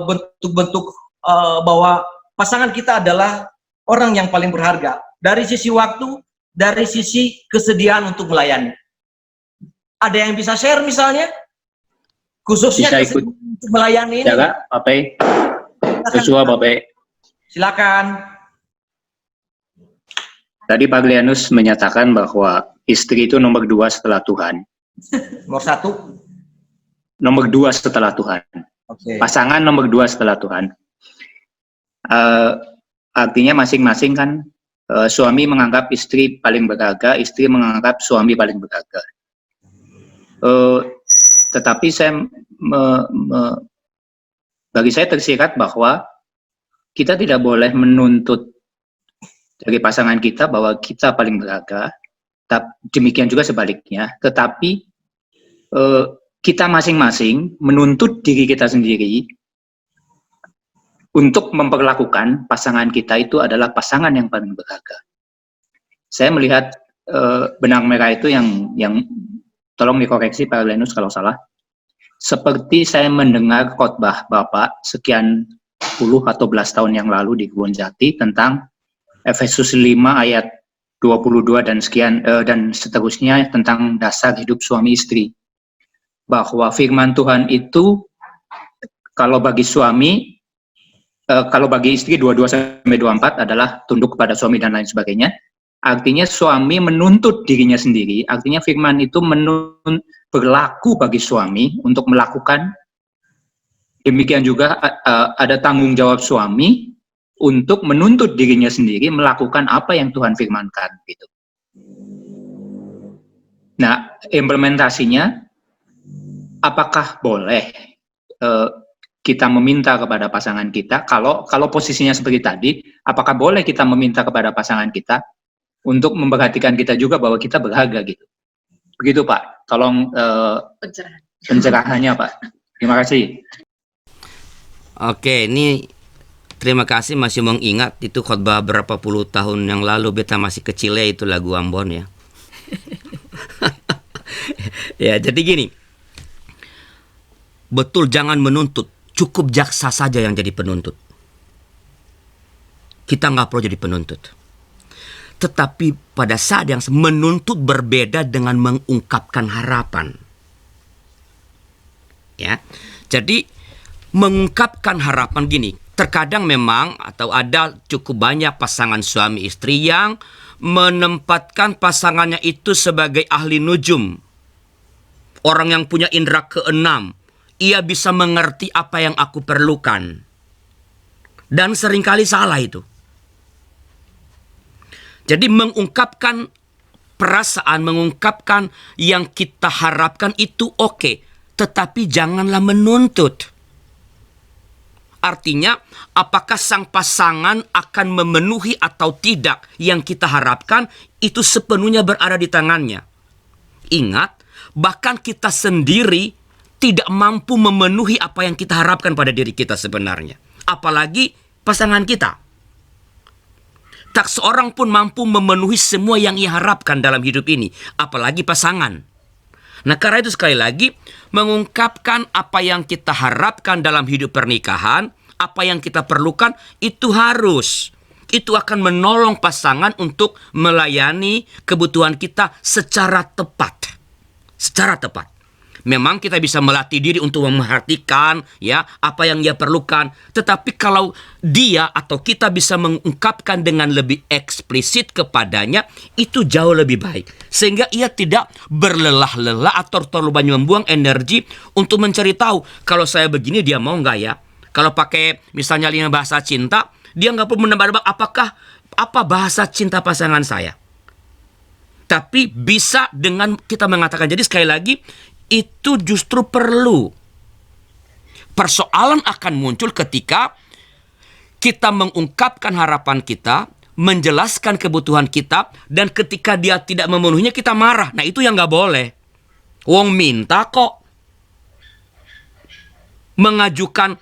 bentuk-bentuk bahwa pasangan kita adalah orang yang paling berharga dari sisi waktu, dari sisi kesediaan untuk melayani. Ada yang bisa share misalnya, khususnya
bisa ikut
untuk melayani ini?
jaga Bapak Joshua Bapak.
Silakan.
Tadi Pak Lianus menyatakan bahwa istri itu nomor 2 setelah Tuhan.
Nomor 1?
Nomor 2 setelah Tuhan.
Okay.
Pasangan nomor 2 setelah Tuhan. Artinya masing-masing kan, suami menganggap istri paling berharga, istri menganggap suami paling berharga. Tetapi bagi saya tersirat bahwa kita tidak boleh menuntut dari pasangan kita bahwa kita paling berharga, demikian juga sebaliknya. Tetapi kita masing-masing menuntut diri kita sendiri untuk memperlakukan pasangan kita itu adalah pasangan yang paling berharga. Saya melihat benang merah itu yang tolong dikoreksi Pak Lenus kalau salah. Seperti saya mendengar khotbah Bapak sekian puluh atau belas tahun yang lalu di Kebun Jati tentang Efesus 5 ayat 22 dan sekian dan seterusnya tentang dasar hidup suami istri. Bahwa firman Tuhan itu kalau bagi suami, kalau bagi istri 22-24 adalah tunduk kepada suami dan lain sebagainya. Artinya suami menuntut dirinya sendiri, artinya firman itu berlaku bagi suami untuk melakukan. Demikian juga ada tanggung jawab suami untuk menuntut dirinya sendiri melakukan apa yang Tuhan firmankan gitu. Nah, implementasinya apakah boleh kita meminta kepada pasangan kita, kalau posisinya seperti tadi, apakah boleh kita meminta kepada pasangan kita untuk memperhatikan kita juga bahwa kita berharga gitu. Begitu Pak, tolong pencerahannya Pak. Terima kasih.
Oke, ini terima kasih masih mengingat itu khotbah berapa puluh tahun yang lalu, beta masih kecil ya, itu lagu Ambon ya. Ya, jadi gini. Betul, jangan menuntut, cukup jaksa saja yang jadi penuntut. Kita nggak perlu jadi penuntut. Tetapi pada saat yang menuntut berbeda dengan mengungkapkan harapan. Ya, jadi mengungkapkan harapan gini, terkadang memang atau ada cukup banyak pasangan suami istri yang menempatkan pasangannya itu sebagai ahli nujum. Orang yang punya indera keenam. Ia bisa mengerti apa yang aku perlukan. Dan seringkali salah itu. Jadi mengungkapkan perasaan, mengungkapkan yang kita harapkan itu oke. Tetapi janganlah menuntut. Artinya, apakah sang pasangan akan memenuhi atau tidak yang kita harapkan, itu sepenuhnya berada di tangannya. Ingat, bahkan kita sendiri tidak mampu memenuhi apa yang kita harapkan pada diri kita sebenarnya. Apalagi pasangan kita. Tak seorang pun mampu memenuhi semua yang ia harapkan dalam hidup ini. Apalagi pasangan. Nah, karena itu sekali lagi, mengungkapkan apa yang kita harapkan dalam hidup pernikahan, apa yang kita perlukan, itu harus. Itu akan menolong pasangan untuk melayani kebutuhan kita secara tepat. Secara tepat. Memang kita bisa melatih diri untuk memperhatikan ya apa yang dia perlukan. Tetapi kalau dia atau kita bisa mengungkapkan dengan lebih eksplisit kepadanya, itu jauh lebih baik. Sehingga ia tidak berlelah-lelah atau terlalu banyak membuang energi untuk mencari tahu. Kalau saya begini dia mau nggak ya? Kalau pakai misalnya 5 bahasa cinta, dia nggak perlu menebak-nebak apa bahasa cinta pasangan saya. Tapi bisa dengan kita mengatakan. Jadi sekali lagi, itu justru perlu. Persoalan akan muncul ketika kita mengungkapkan harapan kita, menjelaskan kebutuhan kita, dan ketika dia tidak memenuhinya kita marah. Nah, itu yang nggak boleh. Wong minta kok. Mengajukan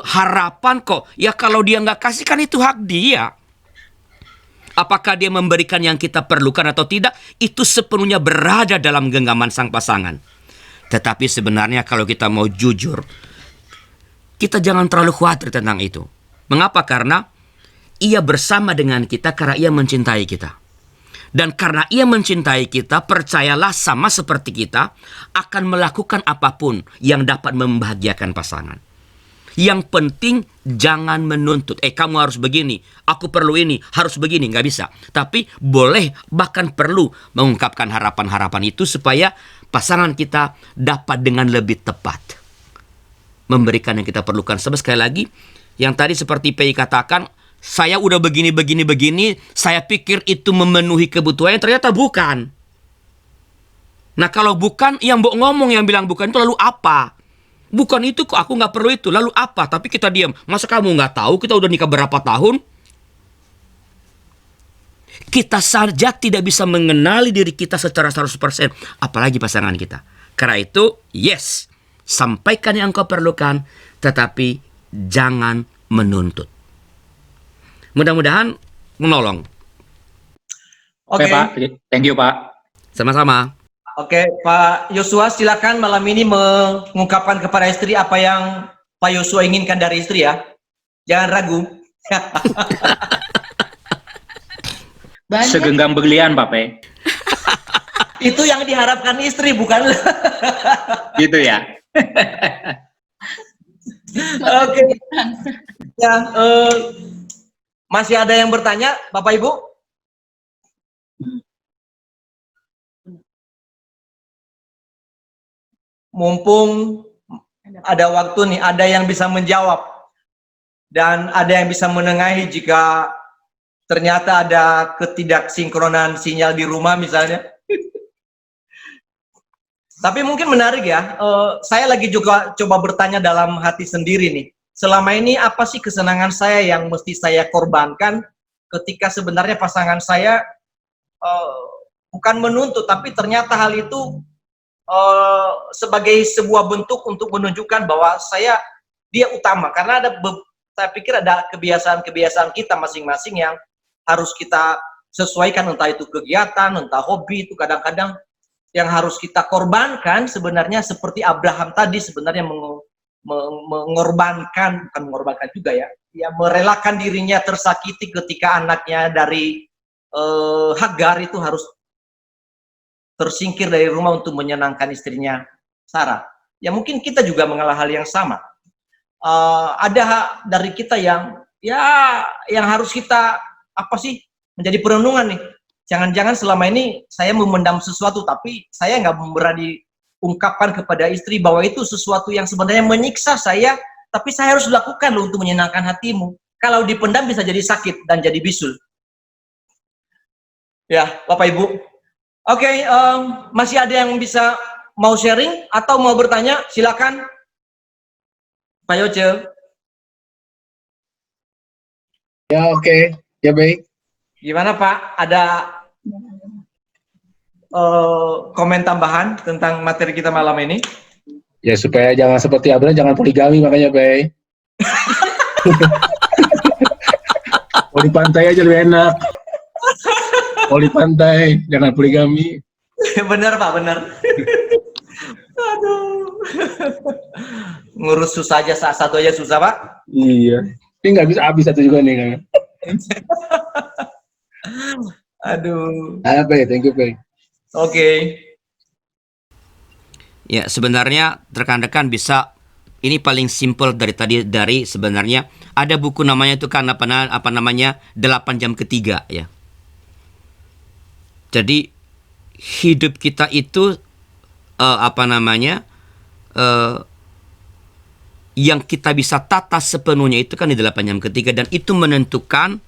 harapan kok. Ya kalau dia nggak kasih kan itu hak dia. Apakah dia memberikan yang kita perlukan atau tidak, itu sepenuhnya berada dalam genggaman sang pasangan. Tetapi sebenarnya kalau kita mau jujur, kita jangan terlalu khawatir tentang itu. Mengapa? Karena ia bersama dengan kita karena ia mencintai kita. Dan karena ia mencintai kita, percayalah sama seperti kita, akan melakukan apapun yang dapat membahagiakan pasangan. Yang penting jangan menuntut. Kamu harus begini, aku perlu ini, harus begini. Nggak bisa. Tapi boleh, bahkan perlu mengungkapkan harapan-harapan itu supaya pasangan kita dapat dengan lebih tepat memberikan yang kita perlukan. Sebab sekali lagi, yang tadi seperti PI katakan, saya udah begini, saya pikir itu memenuhi kebutuhannya, ternyata bukan. Nah kalau bukan, yang mbok ngomong yang bilang bukan itu lalu apa? Bukan itu kok, aku nggak perlu itu, lalu apa? Tapi kita diam. Masa kamu nggak tahu kita udah nikah berapa tahun? Kita saja tidak bisa mengenali diri kita secara 100%, apalagi pasangan kita. Karena itu, yes, sampaikan yang kau perlukan, tetapi jangan menuntut. Mudah-mudahan menolong.
Oke,
Pak. Thank you, Pak.
Sama-sama.
Oke, Pak Yosua, silakan malam ini mengungkapkan kepada istri apa yang Pak Yosua inginkan dari istri ya. Jangan ragu.
Segenggam berlian, Pak Pe.
Itu yang diharapkan istri, bukan?
Gitu ya.
Oke. Ya, masih ada yang bertanya, Bapak Ibu? Mumpung ada waktu nih, ada yang bisa menjawab dan ada yang bisa menengahi jika ternyata ada ketidaksinkronan sinyal di rumah misalnya. Tapi mungkin menarik ya, saya lagi juga coba bertanya dalam hati sendiri nih. Selama ini apa sih kesenangan saya yang mesti saya korbankan ketika sebenarnya pasangan saya bukan menuntut, tapi ternyata hal itu sebagai sebuah bentuk untuk menunjukkan bahwa dia utama. Karena saya pikir ada kebiasaan-kebiasaan kita masing-masing yang harus kita sesuaikan, entah itu kegiatan, entah hobi, itu kadang-kadang yang harus kita korbankan sebenarnya seperti Abraham tadi sebenarnya bukan mengorbankan juga ya, merelakan dirinya tersakiti ketika anaknya dari Hagar itu harus tersingkir dari rumah untuk menyenangkan istrinya Sarah. Ya mungkin kita juga mengalami hal yang sama. ada dari kita yang yang harus kita menjadi perenungan nih. Jangan-jangan selama ini saya memendam sesuatu, tapi saya nggak berani ungkapkan kepada istri bahwa itu sesuatu yang sebenarnya menyiksa saya, tapi saya harus lakukan loh untuk menyenangkan hatimu. Kalau dipendam bisa jadi sakit dan jadi bisul. Ya, Bapak Ibu. Oke, masih ada yang bisa mau sharing atau mau bertanya? Silakan, Pak Yoce.
Ya, oke. Ya, baik.
Gimana Pak? Ada komen tambahan tentang materi kita malam ini?
Ya supaya jangan seperti Abraham, jangan poligami makanya, Bay. Mau di pantai aja lebih enak. Mau di pantai, jangan poligami.
Benar Pak, benar. Aduh. Ngurus susah aja, satu aja susah Pak.
Iya. Ini nggak bisa habis satu juga nih kan.
Aduh.
Apa ya, thank you, Bay.
Oke.
Ya, sebenarnya rekan-rekan bisa, ini paling simple dari sebenarnya ada buku namanya itu kan apa namanya 8 jam ketiga ya. Jadi hidup kita itu yang kita bisa tata sepenuhnya itu kan di 8 jam ketiga, dan itu menentukan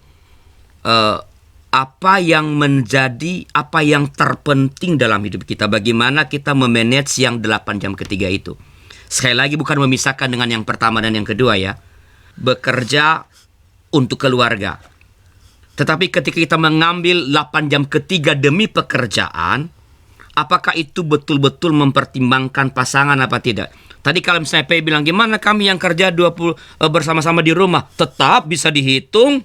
apa yang terpenting dalam hidup kita, bagaimana kita memanage yang 8 jam ketiga itu. Sekali lagi bukan memisahkan dengan yang pertama dan yang kedua ya. Bekerja untuk keluarga. Tetapi ketika kita mengambil 8 jam ketiga demi pekerjaan, apakah itu betul-betul mempertimbangkan pasangan apa tidak? Tadi kalau misalnya P bilang gimana kami yang kerja 20 bersama-sama di rumah, tetap bisa dihitung.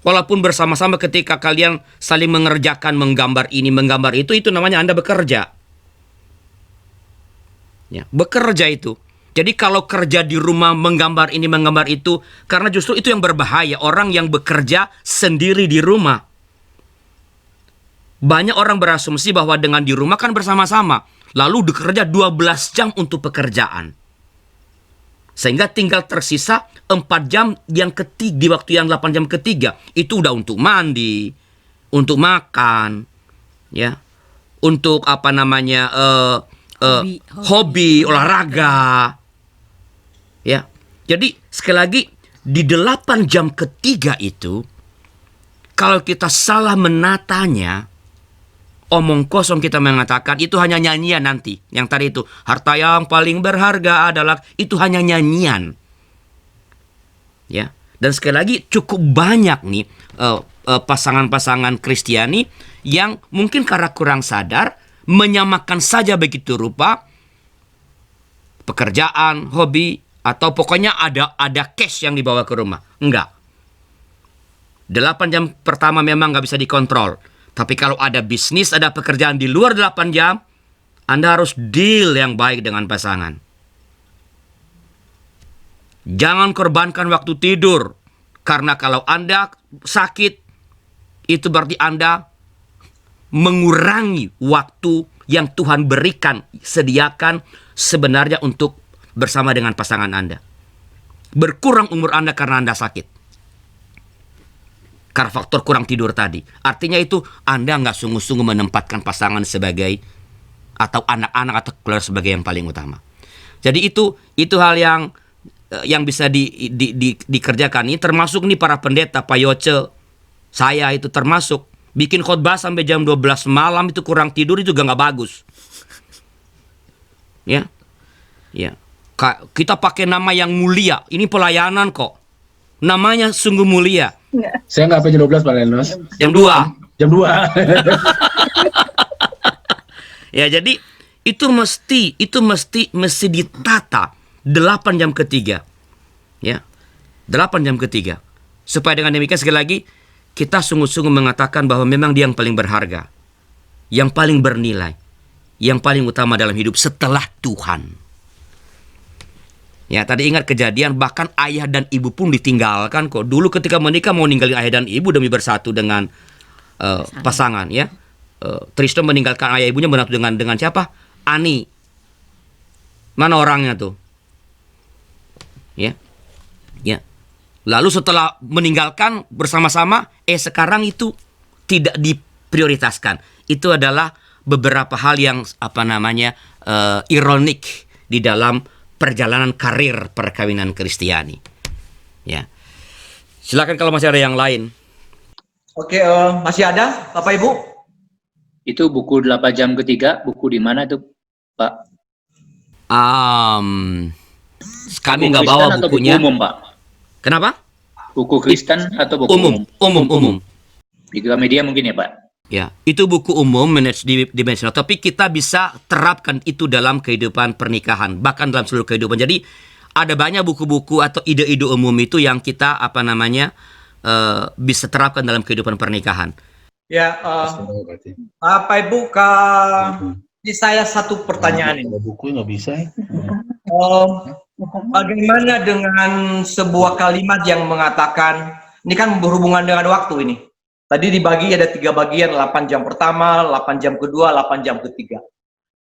Walaupun bersama-sama ketika kalian saling mengerjakan, menggambar ini, menggambar itu namanya Anda bekerja. Ya, bekerja itu. Jadi kalau kerja di rumah, menggambar ini, menggambar itu, karena justru itu yang berbahaya. Orang yang bekerja sendiri di rumah. Banyak orang berasumsi bahwa dengan di rumah kan bersama-sama. Lalu bekerja 12 jam untuk pekerjaan. Sehingga tinggal tersisa 4 jam yang ketiga, di waktu yang 8 jam ketiga. Itu udah untuk mandi, untuk makan, ya, untuk hobi, olahraga. Ya. Jadi sekali lagi di 8 jam ketiga itu, kalau kita salah menatanya, omong kosong kita mengatakan itu hanya nyanyian nanti. Yang tadi itu, harta yang paling berharga adalah, itu hanya nyanyian. Ya. Dan sekali lagi cukup banyak nih pasangan-pasangan Kristiani yang mungkin karena kurang sadar menyamakan saja begitu rupa pekerjaan, hobi, atau pokoknya ada cash yang dibawa ke rumah. Enggak. 8 jam pertama memang nggak bisa dikontrol. Tapi kalau ada bisnis, ada pekerjaan di luar 8 jam, Anda harus deal yang baik dengan pasangan. Jangan korbankan waktu tidur. Karena kalau Anda sakit, itu berarti Anda mengurangi waktu yang Tuhan berikan, sediakan sebenarnya untuk bersama dengan pasangan Anda. Berkurang umur Anda karena Anda sakit. Karena faktor kurang tidur tadi. Artinya itu Anda nggak sungguh-sungguh menempatkan pasangan sebagai, atau anak-anak atau keluarga sebagai yang paling utama. Jadi itu hal yang bisa dikerjakan. Ini termasuk nih para pendeta, Pak Yoce, saya itu termasuk. Bikin khotbah sampai jam 12 malam itu kurang tidur itu juga nggak bagus. Ya. Ya. Kita pakai nama yang mulia. Ini pelayanan kok. Namanya sungguh mulia.
Saya nggak sampai jam 12, Pak Lenos.
Jam 2.
Jam 2.
Ya, jadi itu mesti ditata 8 jam ketiga. Ya. 8 jam ketiga. Supaya dengan demikian sekali lagi kita sungguh-sungguh mengatakan bahwa memang dia yang paling berharga, yang paling bernilai, yang paling utama dalam hidup setelah Tuhan. Ya, tadi ingat kejadian, bahkan ayah dan ibu pun ditinggalkan kok. Dulu ketika menikah mau ninggalin ayah dan ibu demi bersatu dengan pasangan ya. Tristan meninggalkan ayah ibunya bersatu dengan siapa? Ani. Mana orangnya tuh? Ya. Lalu setelah meninggalkan bersama-sama, sekarang itu tidak diprioritaskan. Itu adalah beberapa hal yang ironik di dalam perjalanan karir perkawinan Kristiani. Ya. Silakan kalau masih ada yang lain.
Oke, masih ada Bapak Ibu?
Itu buku 8 jam ketiga, buku di mana itu, Pak?
Kami
Buku
nggak
Kristen
bawa
atau
bukunya.
buku umum, Pak?
Kenapa?
Buku Kristen atau buku umum?
Umum.
Di Gramedia mungkin ya, Pak?
Ya, itu buku umum manage dimensional, tapi kita bisa terapkan itu dalam kehidupan pernikahan, bahkan dalam seluruh kehidupan. Jadi ada banyak buku-buku atau ide-ide umum itu yang kita bisa terapkan dalam kehidupan pernikahan.
Ya, Bapak Ibu, di saya satu pertanyaan ini.
Buku nggak bisa ya.
Bagaimana dengan sebuah kalimat yang mengatakan, ini kan berhubungan dengan waktu ini. Tadi dibagi ada 3 bagian, 8 jam pertama, 8 jam kedua, 8 jam ketiga.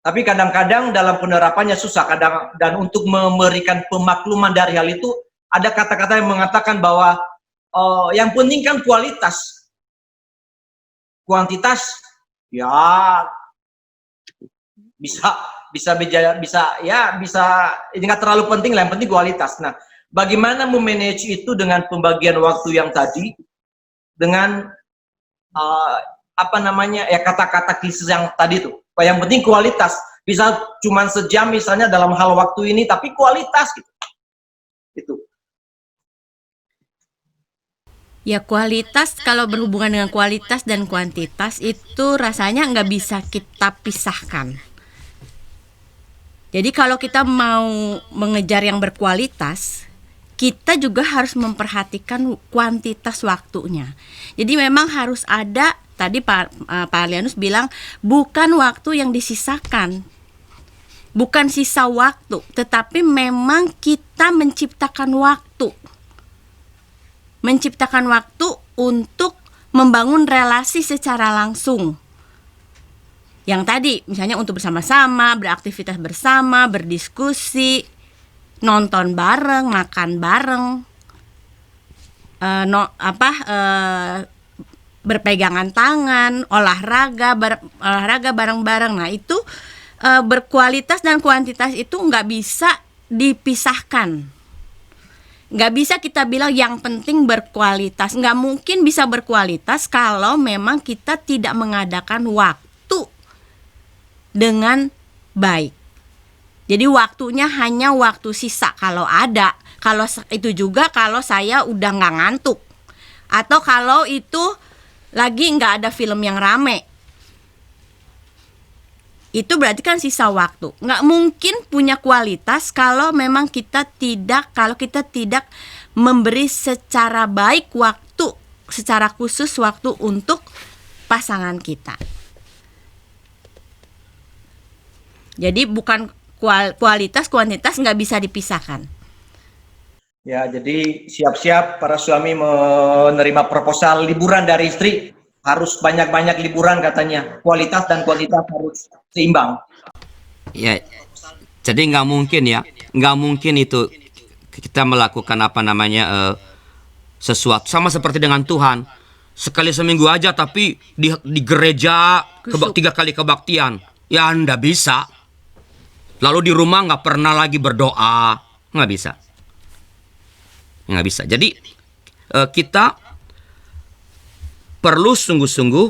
Tapi kadang-kadang dalam penerapannya susah, dan untuk memberikan pemakluman dari hal itu, ada kata-kata yang mengatakan bahwa yang penting kan kualitas. Kuantitas, ya bisa ini nggak terlalu penting lah, yang penting kualitas. Nah, bagaimana memanage itu dengan pembagian waktu yang tadi dengan kata-kata klise yang tadi itu. Yang penting kualitas, bisa cuma sejam misalnya dalam hal waktu ini, tapi kualitas gitu. Itu.
Ya, kualitas, kalau berhubungan dengan kualitas dan kuantitas itu rasanya nggak bisa kita pisahkan. Jadi kalau kita mau mengejar yang berkualitas, kita juga harus memperhatikan kuantitas waktunya. Jadi memang harus ada, tadi Pak Arlianus bilang, bukan waktu yang disisakan, bukan sisa waktu, tetapi memang kita menciptakan waktu. Menciptakan waktu untuk membangun relasi secara langsung. Yang tadi, misalnya untuk bersama-sama, beraktivitas bersama, berdiskusi, nonton bareng, makan bareng, berpegangan tangan, olahraga bareng-bareng. Nah itu berkualitas dan kuantitas itu nggak bisa dipisahkan. Nggak bisa kita bilang yang penting berkualitas. Nggak mungkin bisa berkualitas kalau memang kita tidak mengadakan waktu dengan baik. Jadi waktunya hanya waktu sisa kalau ada. Kalau itu juga kalau saya udah nggak ngantuk. Atau kalau itu lagi nggak ada film yang rame. Itu berarti kan sisa waktu. Nggak mungkin punya kualitas kalau memang kita tidak memberi secara baik waktu, secara khusus waktu untuk pasangan kita. Jadi bukan kualitas, kuantitas nggak bisa dipisahkan.
Ya, jadi siap-siap para suami menerima proposal liburan dari istri. Harus banyak-banyak liburan katanya. Kualitas dan kuantitas harus seimbang.
Ya, jadi nggak mungkin itu kita melakukan sesuatu sama seperti dengan Tuhan. Sekali seminggu aja tapi di gereja 3 kali kebaktian. Ya Anda bisa. Lalu di rumah nggak pernah lagi berdoa, nggak bisa. Jadi kita perlu sungguh-sungguh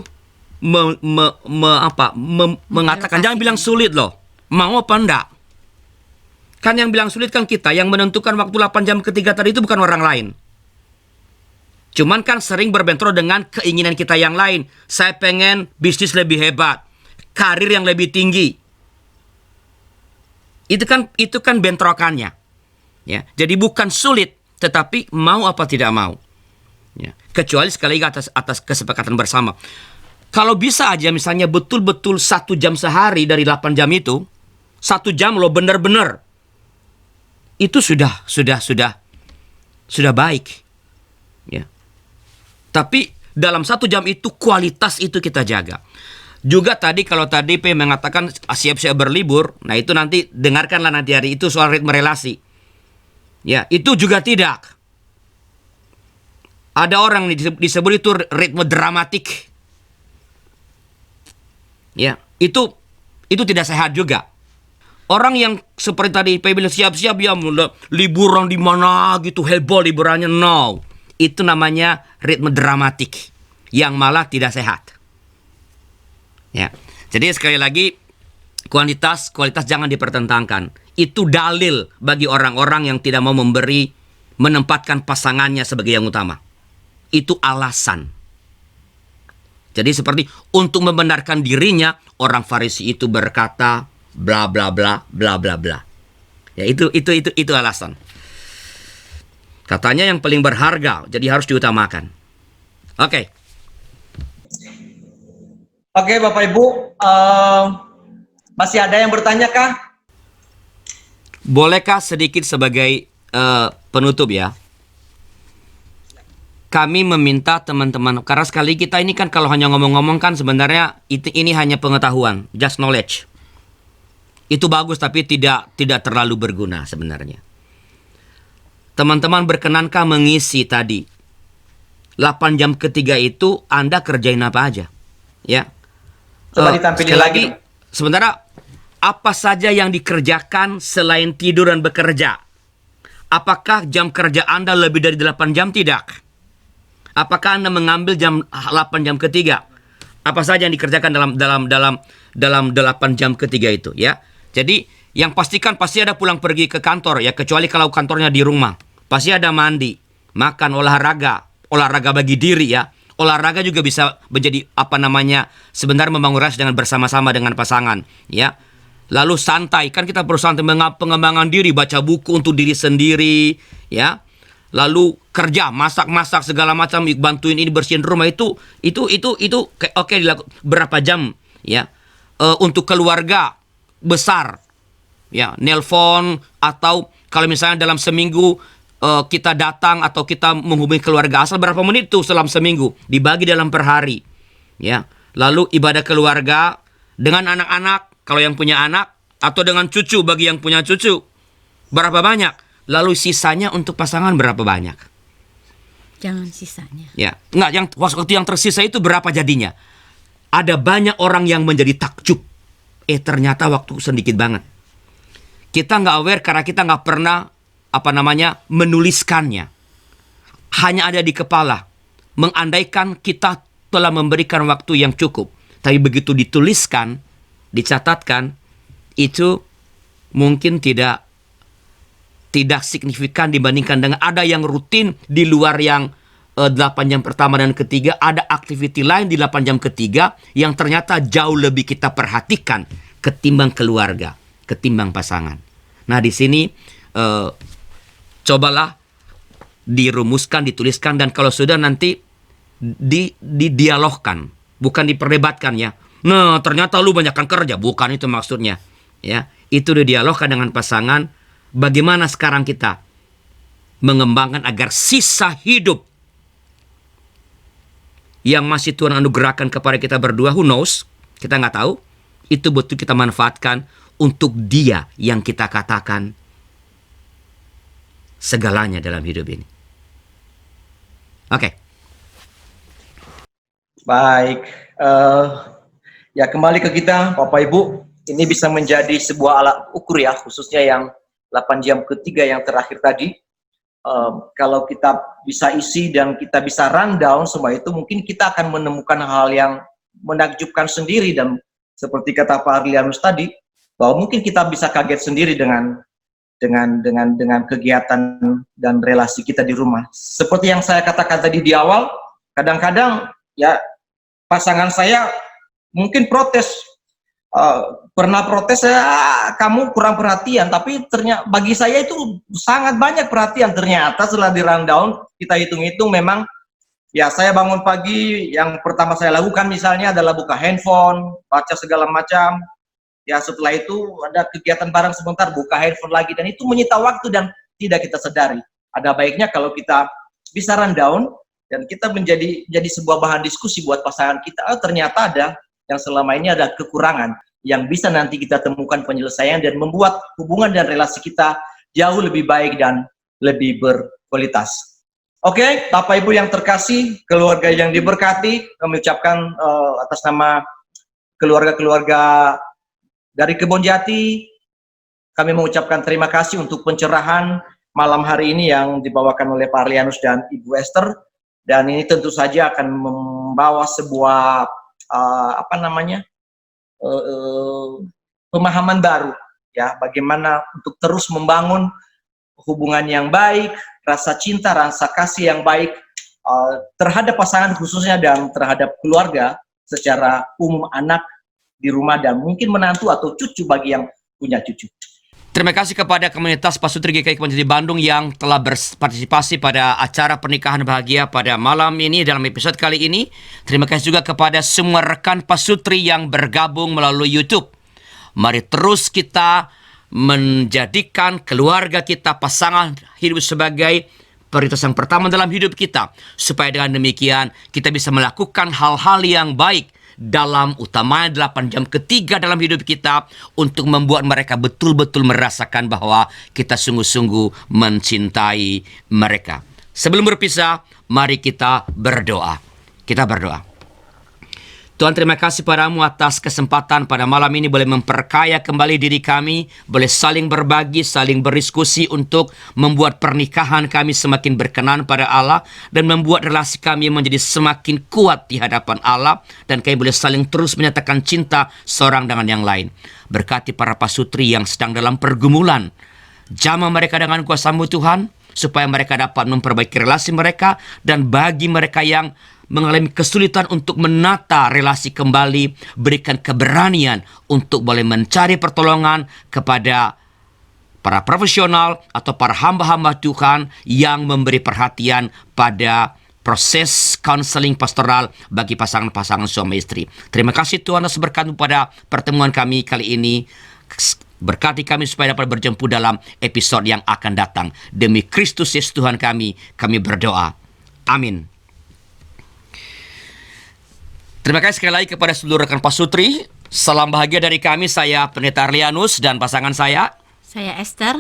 mengatakan, jangan bilang sulit loh, mau apa enggak. Kan yang bilang sulit kan kita, yang menentukan waktu 8 jam ketiga tadi itu bukan orang lain. Cuman kan sering berbentrok dengan keinginan kita yang lain. Saya pengen bisnis lebih hebat, karir yang lebih tinggi. Itu kan bentrokannya. Ya, jadi bukan sulit, tetapi mau apa tidak mau. Ya, kecuali sekali lagi atas kesepakatan bersama. Kalau bisa aja misalnya betul-betul 1 jam sehari dari 8 jam itu, 1 jam lo benar-benar, itu sudah baik. Ya. Tapi dalam 1 jam itu kualitas itu kita jaga. Juga kalau tadi P mengatakan siap-siap berlibur, nah itu nanti dengarkanlah nanti hari itu soal ritme relasi. Ya, itu juga tidak. Ada orang disebut itu ritme dramatik. Ya, itu tidak sehat juga. Orang yang seperti tadi Pak bilang siap-siap ya liburan di mana gitu, heboh liburannya, no. Itu namanya ritme dramatik yang malah tidak sehat. Ya. Jadi sekali lagi kualitas jangan dipertentangkan. Itu dalil bagi orang-orang yang tidak mau menempatkan pasangannya sebagai yang utama. Itu alasan. Jadi seperti untuk membenarkan dirinya, orang Farisi itu berkata bla bla bla bla bla bla. Ya itu alasan. Katanya yang paling berharga, jadi harus diutamakan. Oke.
Oke, Bapak Ibu, masih ada yang bertanya kah?
Bolehkah sedikit sebagai penutup ya? Kami meminta teman-teman, karena sekali kita ini kan kalau hanya ngomong-ngomong kan sebenarnya ini hanya pengetahuan, just knowledge. Itu bagus tapi tidak terlalu berguna sebenarnya. Teman-teman berkenankah mengisi tadi 8 jam ketiga itu Anda kerjain apa aja? Ya.
Coba ditampilin
sekali
lagi.
Sebenarnya apa saja yang dikerjakan selain tidur dan bekerja? Apakah jam kerja Anda lebih dari 8 jam? Tidak. Apakah Anda mengambil 8 jam ketiga? Apa saja yang dikerjakan dalam 8 jam ketiga itu ya? Jadi yang pastikan pasti ada pulang pergi ke kantor ya, kecuali kalau kantornya di rumah. Pasti ada mandi, makan, olahraga bagi diri ya. Olahraga juga bisa menjadi sebenarnya membangun relasi dengan bersama-sama dengan pasangan ya. Lalu santai, kan kita perlu santai, pengembangan diri, baca buku untuk diri sendiri ya. Lalu kerja, masak segala macam, bantuin ini, bersihin rumah itu oke, berapa jam ya. Untuk keluarga besar ya, nelpon, atau kalau misalnya dalam seminggu kita datang atau kita menghubungi keluarga asal berapa menit tuh dalam seminggu, dibagi dalam per hari ya. Lalu ibadah keluarga dengan anak-anak kalau yang punya anak, atau dengan cucu bagi yang punya cucu, berapa banyak. Lalu sisanya untuk pasangan berapa banyak?
Jangan sisanya.
Ya, enggak, yang waktu yang tersisa itu berapa jadinya? Ada banyak orang yang menjadi takjub. Ternyata waktu sedikit banget. Kita nggak aware karena kita nggak pernah menuliskannya. Hanya ada di kepala. Mengandaikan kita telah memberikan waktu yang cukup, tapi begitu dituliskan, dicatatkan, itu mungkin tidak signifikan dibandingkan dengan ada yang rutin di luar yang 8 jam pertama dan ketiga. Ada aktiviti lain di 8 jam ketiga yang ternyata jauh lebih kita perhatikan ketimbang keluarga, ketimbang pasangan. Nah di sini cobalah dirumuskan, dituliskan, dan kalau sudah nanti didialogkan, bukan diperdebatkan ya. Nah ternyata lu banyakkan kerja, bukan itu maksudnya ya. Itu didialogkan dengan pasangan. Bagaimana sekarang kita mengembangkan agar sisa hidup yang masih Tuhan anugerahkan kepada kita berdua, who knows, kita nggak tahu, itu betul kita manfaatkan untuk Dia yang kita katakan segalanya dalam hidup ini. Oke.
Baik, ya kembali ke kita Bapak Ibu, ini bisa menjadi sebuah alat ukur ya, khususnya yang 8 jam ketiga yang terakhir tadi. Kalau kita bisa isi dan kita bisa rundown semua itu, mungkin kita akan menemukan hal yang menakjubkan sendiri, dan seperti kata Pak Arlianus tadi, bahwa mungkin kita bisa kaget sendiri dengan kegiatan dan relasi kita di rumah. Seperti yang saya katakan tadi di awal, kadang-kadang ya pasangan saya mungkin protes, pernah protes, kamu kurang perhatian, tapi ternyata bagi saya itu sangat banyak perhatian. Ternyata setelah di rundown, kita hitung-hitung, memang ya saya bangun pagi, yang pertama saya lakukan misalnya adalah buka handphone, baca segala macam. Ya setelah itu ada kegiatan bareng sebentar, buka handphone lagi, dan itu menyita waktu dan tidak kita sadari. Ada baiknya kalau kita bisa rundown dan kita jadi sebuah bahan diskusi buat pasangan kita. Ternyata ada yang selama ini ada kekurangan yang bisa nanti kita temukan penyelesaian dan membuat hubungan dan relasi kita jauh lebih baik dan lebih berkualitas. Oke, Bapak Ibu yang terkasih, keluarga yang diberkati, kami ucapkan atas nama keluarga-keluarga dari Kebon Jati, kami mengucapkan terima kasih untuk pencerahan malam hari ini yang dibawakan oleh Pak Arlianus dan Ibu Esther. Dan ini tentu saja akan membawa sebuah pemahaman baru, ya, bagaimana untuk terus membangun hubungan yang baik, rasa cinta, rasa kasih yang baik terhadap pasangan khususnya dan terhadap keluarga secara umum, anak di rumah dan mungkin menantu atau cucu bagi yang punya cucu.
Terima kasih kepada komunitas Pasutri GKI Kebon Jati Bandung yang telah berpartisipasi pada acara pernikahan bahagia pada malam ini dalam episode kali ini. Terima kasih juga kepada semua rekan Pasutri yang bergabung melalui YouTube. Mari terus kita menjadikan keluarga kita, pasangan hidup sebagai prioritas yang pertama dalam hidup kita. Supaya dengan demikian kita bisa melakukan hal-hal yang baik dalam utamanya 8 jam ketiga dalam hidup kita untuk membuat mereka betul-betul merasakan bahwa kita sungguh-sungguh mencintai mereka. Sebelum berpisah, mari kita berdoa. Kita berdoa. Tuhan, terima kasih padamu atas kesempatan pada malam ini boleh memperkaya kembali diri kami, boleh saling berbagi, saling berdiskusi untuk membuat pernikahan kami semakin berkenan pada Allah dan membuat relasi kami menjadi semakin kuat di hadapan Allah dan kami boleh saling terus menyatakan cinta seorang dengan yang lain. Berkati para pasutri yang sedang dalam pergumulan, jamah mereka dengan kuasa-Mu Tuhan, supaya mereka dapat memperbaiki relasi mereka, dan bagi mereka yang mengalami kesulitan untuk menata relasi kembali, berikan keberanian untuk boleh mencari pertolongan kepada para profesional atau para hamba-hamba Tuhan yang memberi perhatian pada proses counseling pastoral bagi pasangan-pasangan suami istri. Terima kasih Tuhan atas berkat pada pertemuan kami kali ini. Berkati kami supaya dapat berjemput dalam episode yang akan datang. Demi Kristus Yesus Tuhan kami berdoa. Amin. Terima kasih sekali lagi kepada seluruh rekan Pasutri. Salam bahagia dari kami, saya Pendeta Arlianus dan pasangan saya
Esther.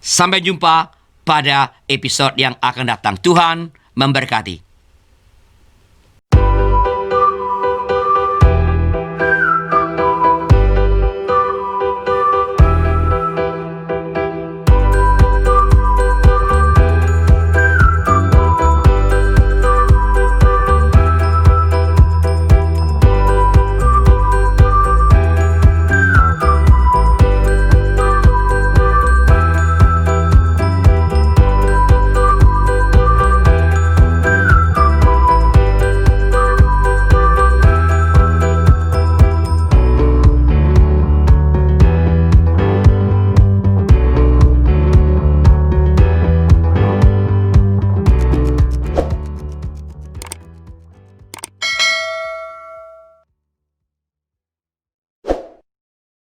Sampai jumpa pada episode yang akan datang. Tuhan memberkati.